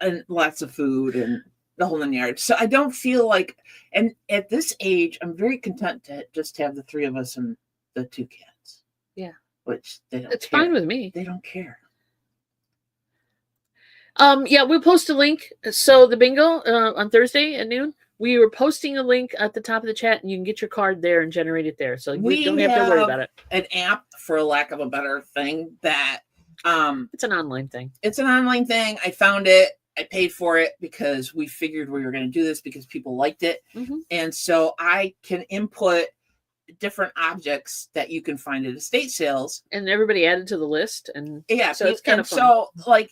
and lots of food and the whole 9 yards. So, I don't feel like, and at this age, I'm very content to just have the three of us and the two cats. Yeah. Which they don't It's care. fine with me. They don't care. Yeah, we'll post a link. So the bingo on Thursday at noon, we were posting a link at the top of the chat, and you can get your card there and generate it there. So you don't have to worry about it. An app, for lack of a better thing, that it's an online thing. It's an online thing. I found it. I paid for it because we figured we were going to do this because people liked it, and so I can input different objects that you can find at estate sales, and everybody added to the list, and so it's kind of fun. So like.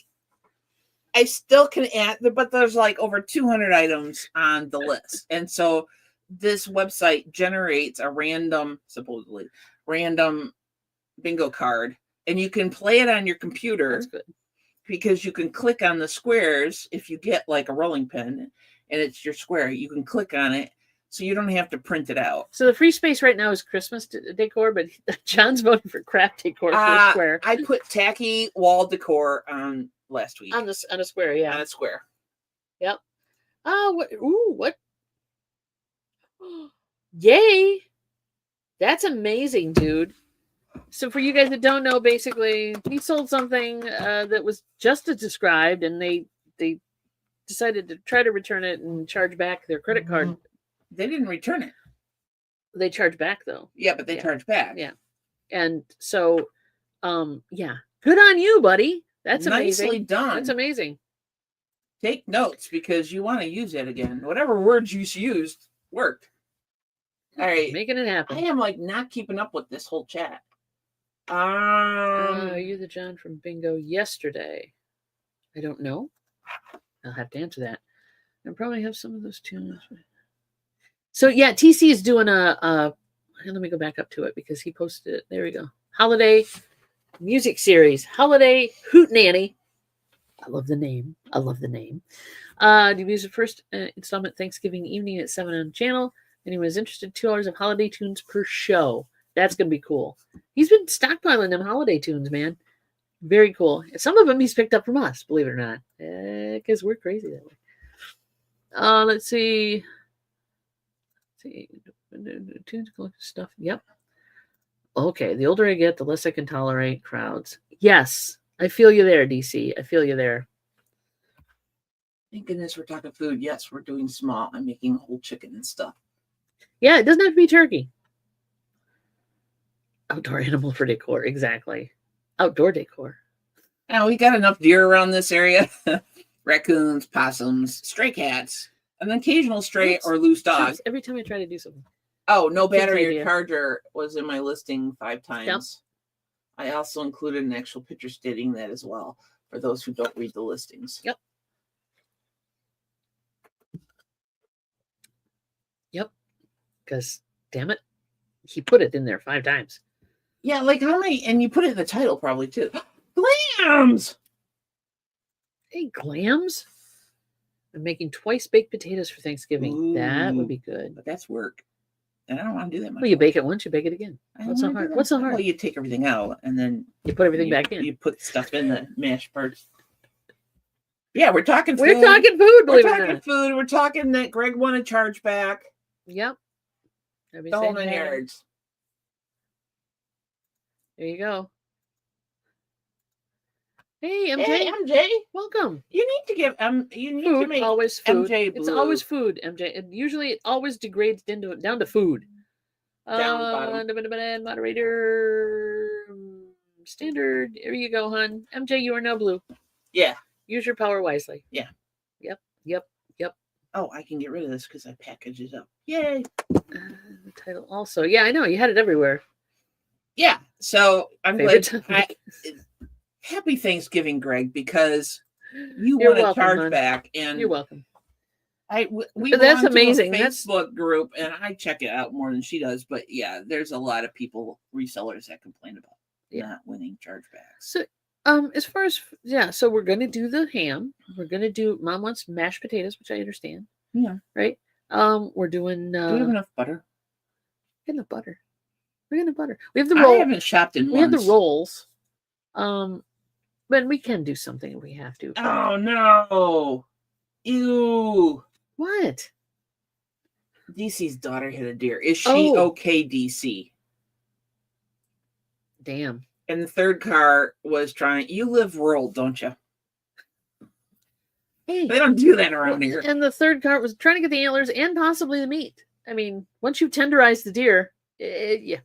I still can add, but there's like over 200 items on the list. And so this website generates a supposedly random bingo card, and you can play it on your computer. That's good. Because you can click on the squares. If you get like a rolling pin and it's your square, you can click on it. So you don't have to print it out. So the free space right now is Christmas decor, but John's voting for craft decor for a square. I put tacky wall decor on last week. On a square, yeah. On a square. Yep. What? Yay! That's amazing, dude. So for you guys that don't know, basically, he sold something that was just as described, and they decided to try to return it and charge back their credit card. They didn't return it. They charge back, though. Yeah, but they charge back. Yeah. And so, yeah. Good on you, buddy. That's amazing. Nicely done. That's amazing. Take notes because you want to use it again. Whatever words you used worked. All right. Making it happen. I am like not keeping up with this whole chat. Are you the John from Bingo yesterday? I don't know. I'll have to answer that. I probably have some of those tunes. So yeah, TC is doing let me go back up to it because he posted it. There we go. Holiday music series. Holiday Hoot Nanny. I love the name. Debuts the first installment Thanksgiving evening at 7 on channel. Anyone is interested, 2 hours of holiday tunes per show. That's going to be cool. He's been stockpiling them holiday tunes, man. Very cool. Some of them he's picked up from us, believe it or not. Because we're crazy that way. Let's see. Tunes, collective stuff. Yep. Okay. The older I get, the less I can tolerate crowds. Yes. I feel you there, DC. I feel you there. Thank goodness we're talking food. Yes, we're doing small. I'm making whole chicken and stuff. Yeah, it doesn't have to be turkey. Outdoor animal for decor. Exactly. Outdoor decor. Now we got enough deer around this area. Raccoons, possums, stray cats, and then occasional stray or loose dogs. Every time I try to do something. Oh, no battery or charger was in my listing 5 times. Yep. I also included an actual picture stating that as well for those who don't read the listings. Yep. Because, damn it, he put it in there 5 times. Yeah, like how many? And you put it in the title probably too. Clams! Hey, clams. I'm making twice baked potatoes for Thanksgiving. That would Ooh, be good. But that's work. And I don't want to do that much. Well, you bake it once, you bake it again. I don't What's so wanna do hard? that. What's so hard? Well, you take everything out and then You put everything back in. You put stuff in the mashed parts. Yeah, we're talking food. We're talking food, We're believe it or talking not. food. We're talking that Greg won a chargeback. Yep. The whole 9 yards. There you go. Hey, MJ. Hey, MJ. Welcome. You need to give you need Food, to make always food. MJ It's blue. always food, MJ. And usually it always degrades down to food. Down bottom. Moderator. Standard. There you go, hon. MJ, you are now blue. Yeah. Use your power wisely. Yeah. Yep. Oh, I can get rid of this because I package it up. Yay. The title also. Yeah, I know. You had it everywhere. Yeah. So I'm Favorite glad. topic. Happy Thanksgiving, Greg, because you You're won a welcome, hon. chargeback, and You're welcome. we That's belong to a amazing. That's- Facebook group, and I check it out more than she does. But yeah, there's a lot of people, resellers, that complain about not winning chargebacks. So, as far as so we're gonna do the ham. We're gonna do. Mom wants mashed potatoes, which I understand. Yeah. Right. We're doing. Do we have enough butter? We're getting the butter. We're getting the butter. We have the I roll. haven't shopped in We months. have the rolls. But we can do something if we have to. Oh no! Ew! What? DC's daughter hit a deer. Is she okay, DC? Damn. And the third car was trying. You live rural, don't you? Hey, they don't do that around here. And the third car was trying to get the antlers and possibly the meat. I mean, once you tenderize the deer, yeah,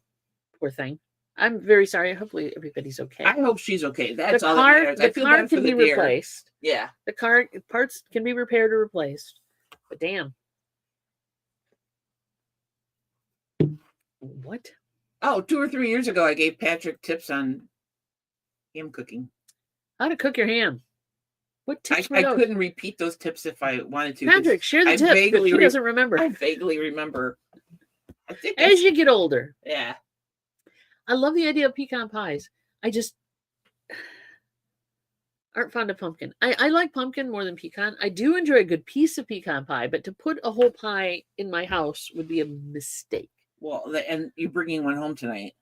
poor thing. I'm very sorry. Hopefully everybody's okay. I hope she's okay. That's all that matters. The car can be deer. replaced. Yeah. The car parts can be repaired or replaced. But damn. What? Oh, 2 or 3 years ago, I gave Patrick tips on ham cooking. How to cook your ham. What tips I couldn't repeat those tips if I wanted to. Patrick, share the tips, but he doesn't remember. I vaguely remember. I think as you get older. Yeah. I love the idea of pecan pies. I just aren't fond of pumpkin. I like pumpkin more than pecan. I do enjoy a good piece of pecan pie, but to put a whole pie in my house would be a mistake. Well, and you're bringing one home tonight.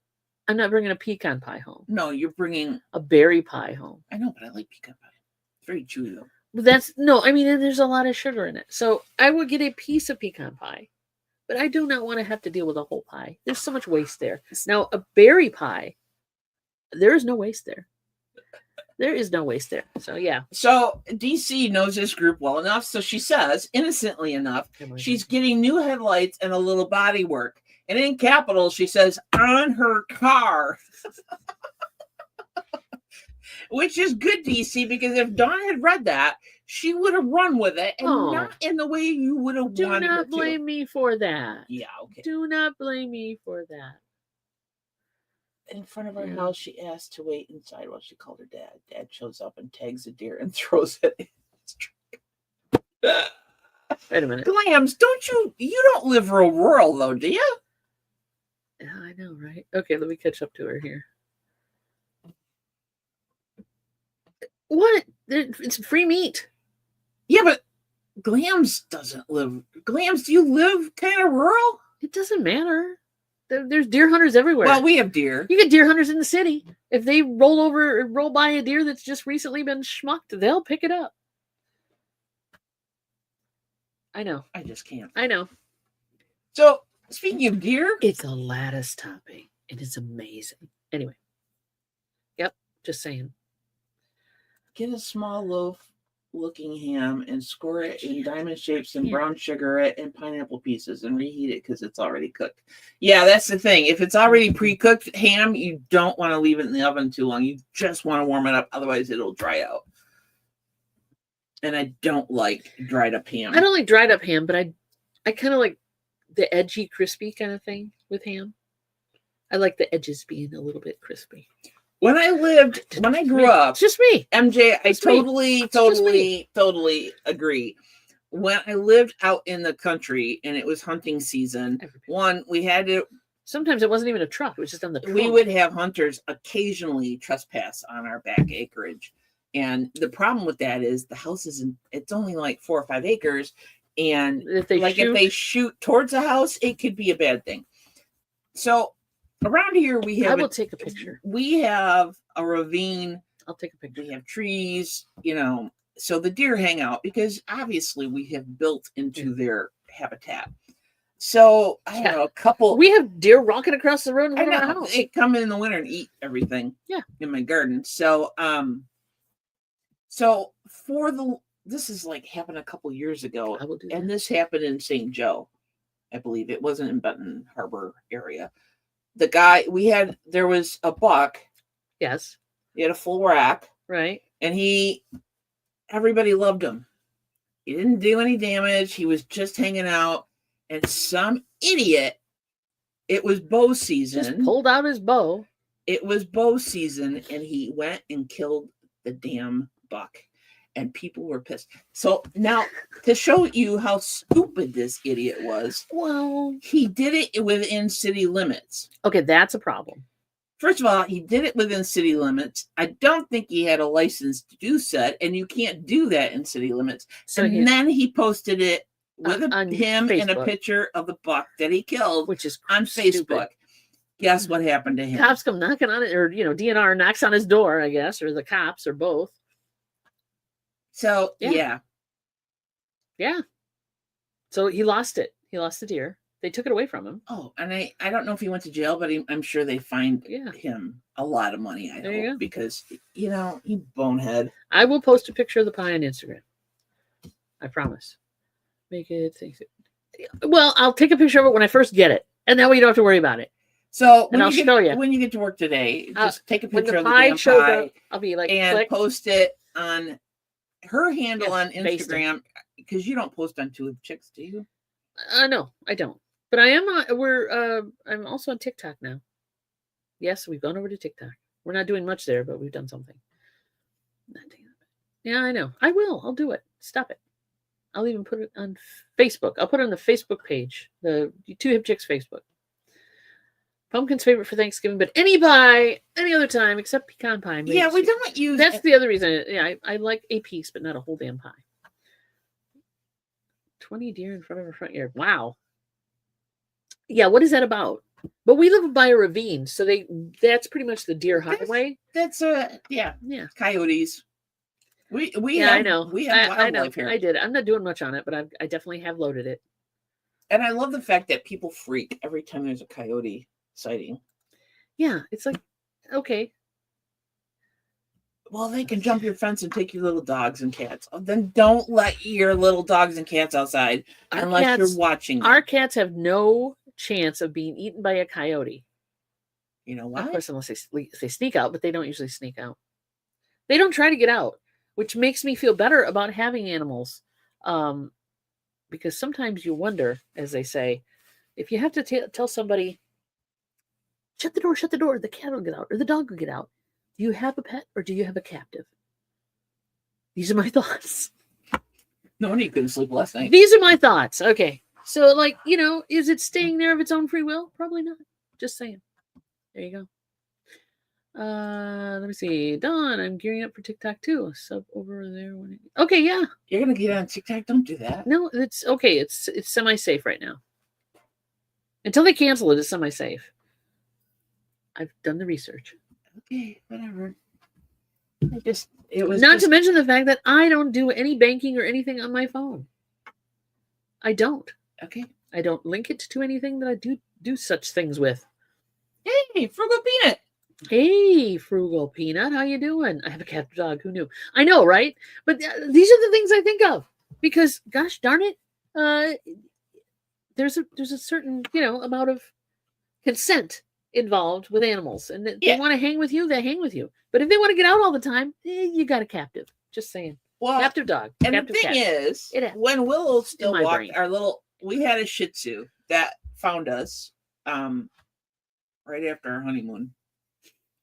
I'm not bringing a pecan pie home. No, you're bringing a berry pie home. I know, but I like pecan pie. It's very chewy though. I mean, there's a lot of sugar in it. So I would get a piece of pecan pie, but I do not want to have to deal with a whole pie. There's so much waste there. Now, a berry pie, there is no waste there. There is no waste there. So, yeah. So, DC knows this group well enough. So she says, innocently enough, she's getting new headlights and a little body work. And in capitals, she says, on her car. Which is good, DC, because if Dawn had read that, she would have run with it, and not in the way you would have wanted her to. Do not blame me for that. Yeah, okay. Do not blame me for that. In front of her house, she asked to wait inside while she called her dad. Dad shows up and tags a deer and throws it in his truck. Wait a minute. Clams, you don't live real rural, though, do you? Yeah, I know, right? Okay, let me catch up to her here. What? It's free meat. Yeah, but Glams doesn't live. Glams, do you live kind of rural? It doesn't matter. There's deer hunters everywhere. Well, we have deer. You get deer hunters in the city. If they roll by a deer that's just recently been schmucked, they'll pick it up. I know. I just can't. I know. So, speaking of deer, it's a lattice topping. It is amazing. Anyway. Yep. Just saying. Get a small loaf looking ham and score it in diamond shapes and brown sugar it and pineapple pieces and reheat it because it's already cooked. Yeah, that's the thing. If it's already pre-cooked ham, you don't want to leave it in the oven too long. You just want to warm it up. Otherwise, it'll dry out. And I don't like dried up ham. I don't like dried up ham, but I kind of like the edgy, crispy kind of thing with ham. I like the edges being a little bit crispy. When I grew up, it's just me. MJ, I totally agree. when I lived out in the country and it was hunting season, we had to. Sometimes it wasn't even a truck; it was just on the trunk. We would have hunters occasionally trespass on our back acreage, and the problem with that is the house it's only like 4 or 5 acres, and if they shoot towards the house, it could be a bad thing. So around here I will take a picture. We have a ravine. I'll take a picture. We have trees, so the deer hang out because obviously we have built into their habitat. So I have a couple. We have deer walking across the road in front of our house. They come in the winter and eat everything. Yeah, in my garden. So this is like happened a couple years ago, and this happened in St. Joe, I believe. It wasn't in Benton Harbor area. The guy there was a buck. Yes, he had a full rack, right, and everybody loved him. He didn't do any damage. He was just hanging out. And some idiot, it was bow season. Just pulled out his bow. It was bow season, and he went and killed the damn buck. And people were pissed. So now, to show you how stupid this idiot was, well, he did it within city limits. Okay, that's a problem. First of all, he did it within city limits. I don't think he had a license to do so, and you can't do that in city limits. So then he posted it with him Facebook. And a picture of the buck that he killed, which is on Facebook. Guess what happened to him? Cops come knocking on it, or DNR knocks on his door, I guess, or the cops, or both. So yeah. So he lost it. He lost the deer. They took it away from him. Oh, and I don't know if he went to jail, but I'm sure they fined him a lot of money. I hope, because he bonehead. I will post a picture of the pie on Instagram. I promise. Make it. Well, I'll take a picture of it when I first get it, and that way you don't have to worry about it. So I'll show you when you get to work today. Just take a picture of the damn pie. I'll be like, and click. Post it on her handle on Instagram, because you don't post on Two Chicks, do you? No, I don't. But I am on. I'm also on TikTok now. Yes, we've gone over to TikTok. We're not doing much there, but we've done something. Yeah, I know. I will. I'll do it. Stop it. I'll even put it on Facebook. I'll put it on the Facebook page, the Two Hip Chicks Facebook. Pumpkin's favorite for Thanksgiving, but any pie, any other time except pecan pie. Yeah, we don't use. That's the other reason. Yeah, I like a piece, but not a whole damn pie. 20 deer in front of our front yard. Wow. Yeah, what is that about? But we live by a ravine, so that's pretty much the deer highway. That's coyotes. I know. We have wildlife here. I did. I'm not doing much on it, but I definitely have loaded it. And I love the fact that people freak every time there's a coyote sighting. Yeah, it's like, okay. Well, they can jump your fence and take your little dogs and cats. Then don't let your little dogs and cats outside unless you're watching them. Our cats have no chance of being eaten by a coyote. You know why? Of course, unless they sneak out, but they don't usually sneak out. They don't try to get out, which makes me feel better about having animals. Because sometimes you wonder, as they say, if you have to tell somebody, shut the door, the cat will get out, or the dog will get out. Do you have a pet, or do you have a captive? These are my thoughts. No wonder you couldn't sleep last night. These are my thoughts. Okay. So, is it staying there of its own free will? Probably not. Just saying. There you go. Let me see. Dawn, I'm gearing up for TikTok too. Sub over there. Okay, yeah. You're gonna get on TikTok? Don't do that. No, it's okay. It's semi-safe right now. Until they cancel it, it's semi-safe. I've done the research. Okay, whatever. To mention the fact that I don't do any banking or anything on my phone. I don't. Okay. I don't link it to anything that I do such things with. Hey, Frugal Peanut. Hey, Frugal Peanut. How you doing? I have a cat dog. Who knew? I know, right? But these are the things I think of. Because, gosh darn it, there's a certain, amount of consent involved with animals, and they want to hang with you, they hang with you. But if they want to get out all the time, you got a captive. Just saying. Well, captive dog. And captive the thing is, when Willow still walked, we had a Shih Tzu that found us right after our honeymoon,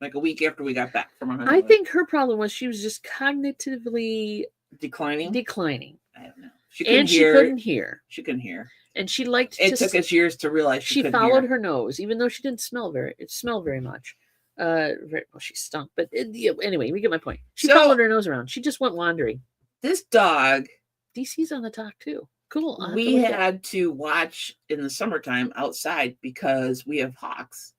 like a week after we got back from our honeymoon. I think her problem was she was just cognitively declining. I don't know. She couldn't She hear. couldn't hear. She couldn't hear. And she liked It took us years to realize she couldn't followed hear. her nose, even though she didn't smell very much. Well, she stunk, but anyway, we get my point. She followed her nose around. She just went wandering. This dog, DC's on the talk too. Cool. We had to watch in the summertime outside because we have hawks.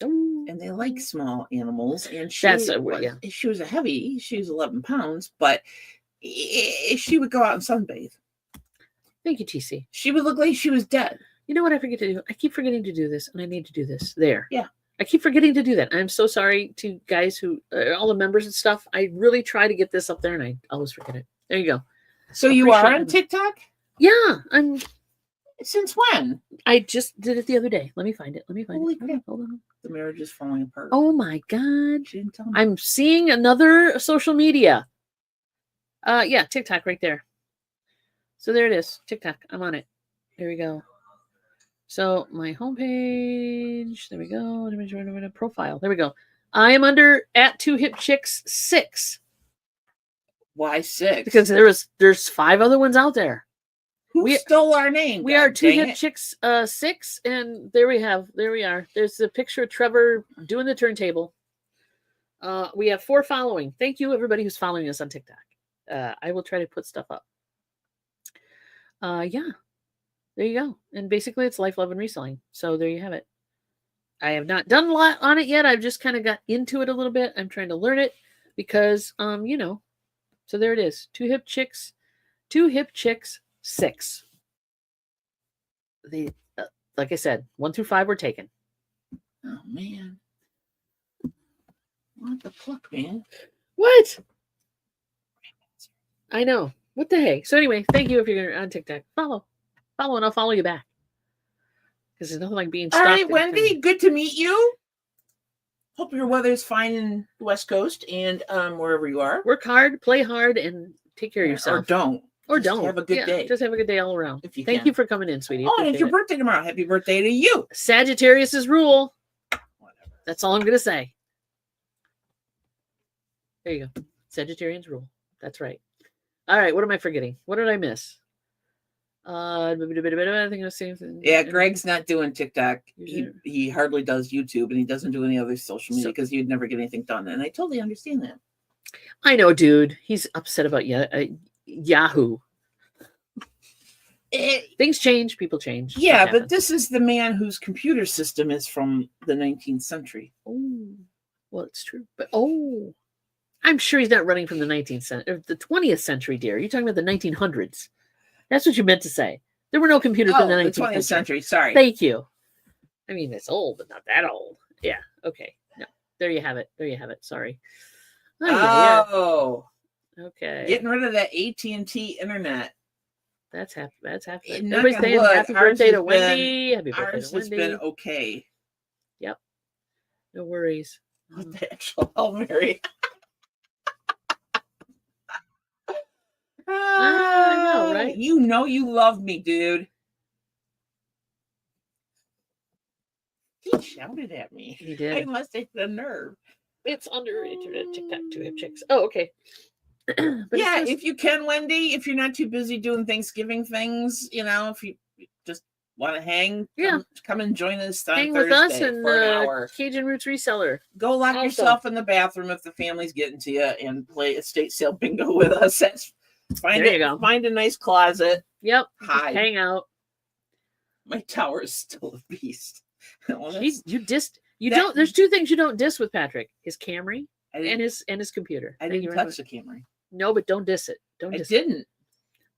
And they like small animals, and she was a heavy. She was 11 pounds, but she would go out and sunbathe. Thank you, TC. She would look like she was dead. You know what I forget to do? I keep forgetting to do this, and I need to do this. There. Yeah. I keep forgetting to do that. I'm so sorry to guys who, all the members and stuff. I really try to get this up there, and I always forget it. There you go. So you are on TikTok? Yeah, I'm. Since when? I just did it the other day. Let me find it. Holy crap. Hold on. The marriage is falling apart. Oh my God. She didn't tell me. I'm seeing another social media. Yeah, TikTok right there. So there it is. TikTok. I'm on it. There we go. So my homepage. There we go. Profile. There we go. I am under @2hipchicks6. Why 6? Because there's 5 other ones out there. Who stole our name? We are 2hipchicks6, and there we are. There's a picture of Trevor doing the turntable. We have 4 following. Thank you, everybody who's following us on TikTok. I will try to put stuff up. Yeah, there you go. And basically, it's life, love, and reselling. So there you have it. I have not done a lot on it yet. I've just kind of got into it a little bit. I'm trying to learn it because, So there it is. 2hipchicks6. They, like I said, 1 through 5 were taken. Oh man, what the fuck, man? What? I know. What the heck? So anyway, thank you if you're on TikTok. Follow, and I'll follow you back. Because there's nothing like being stalked. All right, Wendy, good to meet you. Hope your weather's fine in the West Coast and wherever you are. Work hard, play hard, and take care of yourself. Or don't. Or don't. Have a good day. Just have a good day all around. If you Thank you for coming in, sweetie. Oh, and it's your birthday tomorrow. Happy birthday to you. Sagittarius's rule. Whatever. That's all I'm going to say. There you go. Sagittarian's rule. That's right. All right. What am I forgetting? What did I miss? I think I was saying. Yeah, Greg's not doing TikTok. He hardly does YouTube, and he doesn't do any other social media because you'd never get anything done. And I totally understand that. I know, dude. He's upset about Yahoo. Things change, people change. Yeah, but this is the man whose computer system is from the 19th century. Oh, well, it's true. But I'm sure he's not running from the 19th century, or the 20th century, dear. You're talking about the 1900s. That's what you meant to say. There were no computers in the 20th century. Sorry. Thank you. I mean, it's old, but not that old. Yeah. Okay. No. There you have it. Sorry. Oh. Okay. Getting rid of that AT&T internet. That's happening. Everybody's saying happy birthday to Wendy. Happy birthday to Wendy. Ours has been okay. Yep. No worries. What the actual hell, Mary? I know, right? You know you love me, dude. He shouted at me. He did. I must have the nerve. It's under internet TikTok 2hipchicks. Oh, okay. But yeah, if you can, Wendy, if you're not too busy doing Thanksgiving things, if you just want to hang, come and join us on hang Thursday with us and for an hour. Cajun Roots Reseller. Go lock yourself in the bathroom if the family's getting to you and play estate sale bingo with us. Find a nice closet. Yep. Hide. Hang out. My tower is still a beast. There's 2 things you don't diss with Patrick: his Camry and his computer. I didn't touch the Camry. No, but don't diss it. Don't diss it.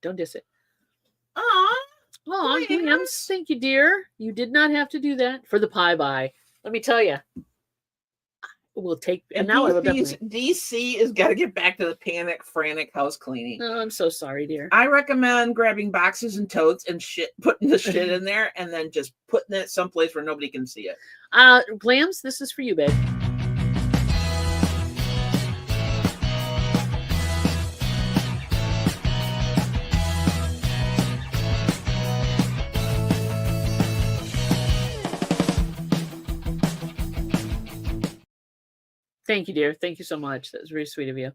Don't diss it. Aw, Williams. Thank you, dear. You did not have to do that for the pie buy. Let me tell you. We'll take, and now I will definitely. DC has got to get back to the frantic house cleaning. Oh, I'm so sorry, dear. I recommend grabbing boxes and totes and putting the shit in there, and then just putting it someplace where nobody can see it. Glams, this is for you, babe. Thank you, dear. Thank you so much. That was very sweet of you.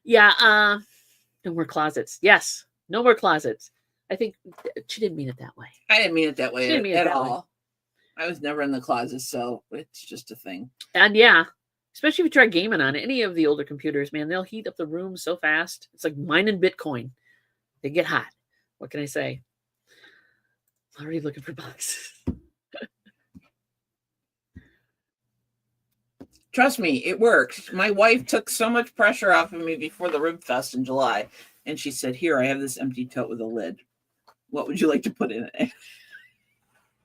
Yeah. No more closets. Yes. No more closets. I think she didn't mean it that way. I didn't mean it that way She didn't mean it at that all. way. I was never in the closet, so it's just a thing. And yeah, especially if you try gaming on any of the older computers, man, they'll heat up the room so fast. It's like mining Bitcoin. They get hot. What can I say? Already looking for boxes. Trust me, it works. My wife took so much pressure off of me before the Rib Fest in July, and she said, "Here, I have this empty tote with a lid. What would you like to put in it?"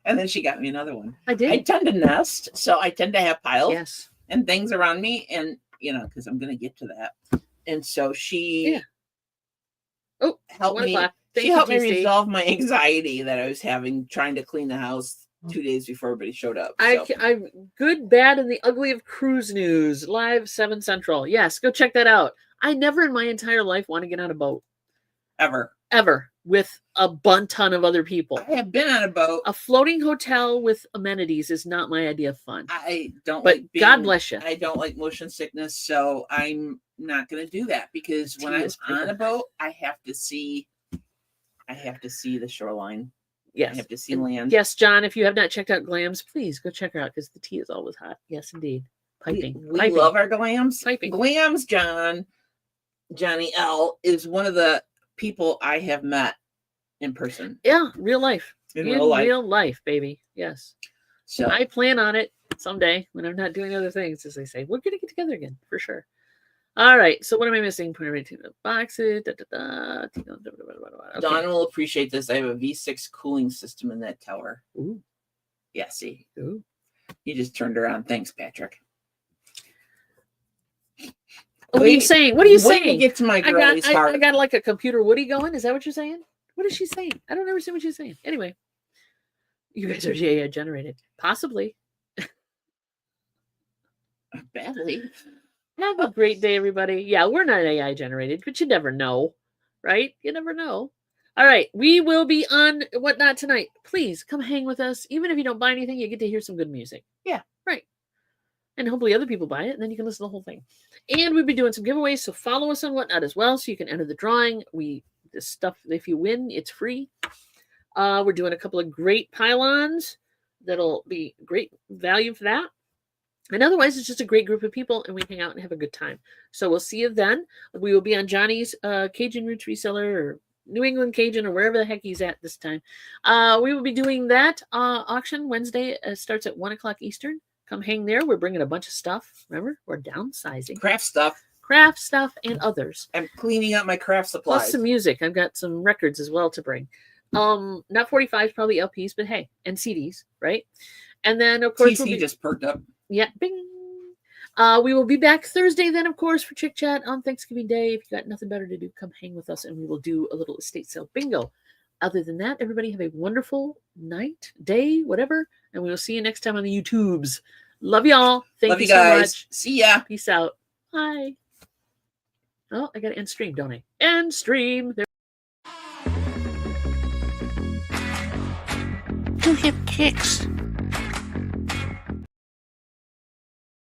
And then she got me another one. I did. I tend to nest, so I tend to have piles Yes. and things around me, and because I'm going to get to that. And so she helped me. She helped me resolve my anxiety that I was having trying to clean the house 2 days before everybody showed up. So. I'm Good, Bad, and the Ugly of Cruise News, live 7 Central. Yes, go check that out. I never in my entire life want to get on a boat. Ever. With a ton of other people. I have been on a boat. A floating hotel with amenities is not my idea of fun. I don't but like God bless you. I don't like motion sickness, so I'm not going to do that because when I'm on a boat, I have to see the shoreline. Yes. I have to see land. Yes, John, if you have not checked out Glams, please go check her out because the tea is always hot. Yes, indeed. Piping. We love our Glams. Piping. Glams, Johnny L, is one of the people I have met in person. Yeah, real life. In real life, baby. Yes. So I plan on it someday when I'm not doing other things, as they say. We're going to get together again, for sure. All right. So what am I missing? Put everything in the boxes. Okay. Don will appreciate this. I have a V6 cooling system in that tower. Ooh. Yeah, see. Ooh. You just turned around. Thanks, Patrick. What are you saying? What are you saying? To get to my girlie's heart. I got like a computer Woody going. Is that what you're saying? What is she saying? I don't understand what she's saying. Anyway, you guys are AI generated. Possibly. Badly. Have a great day, everybody. Yeah, we're not AI generated, but you never know, right? You never know. All right, we will be on Whatnot tonight. Please come hang with us. Even if you don't buy anything, you get to hear some good music. Yeah. Right. And hopefully other people buy it, and then you can listen to the whole thing. And we'll be doing some giveaways, so follow us on Whatnot as well, so you can enter the drawing. This stuff, if you win, it's free. We're doing a couple of great pylons that'll be great value for that. And otherwise, it's just a great group of people, and we hang out and have a good time. So we'll see you then. We will be on Johnny's Cajun Roots Reseller or New England Cajun or wherever the heck he's at this time. We will be doing that auction Wednesday. Starts at 1 o'clock Eastern. Come hang there. We're bringing a bunch of stuff. Remember, we're downsizing. Craft stuff, and others. I'm cleaning up my craft supplies. Plus some music. I've got some records as well to bring. Not 45s, probably LPs, but hey, and CDs, right? And then, of course, TC just perked up. Yeah, bing. We will be back Thursday then, of course, for Chick Chat on Thanksgiving Day. If you got nothing better to do, come hang with us, and we will do a little estate sale bingo. Other than that, everybody have a wonderful night, day, whatever, and we will see you next time on the YouTubes. Love y'all. Thank you so much. See ya. Peace out. Bye. Oh, I got to end stream, don't I? End stream. There. Two hip kicks.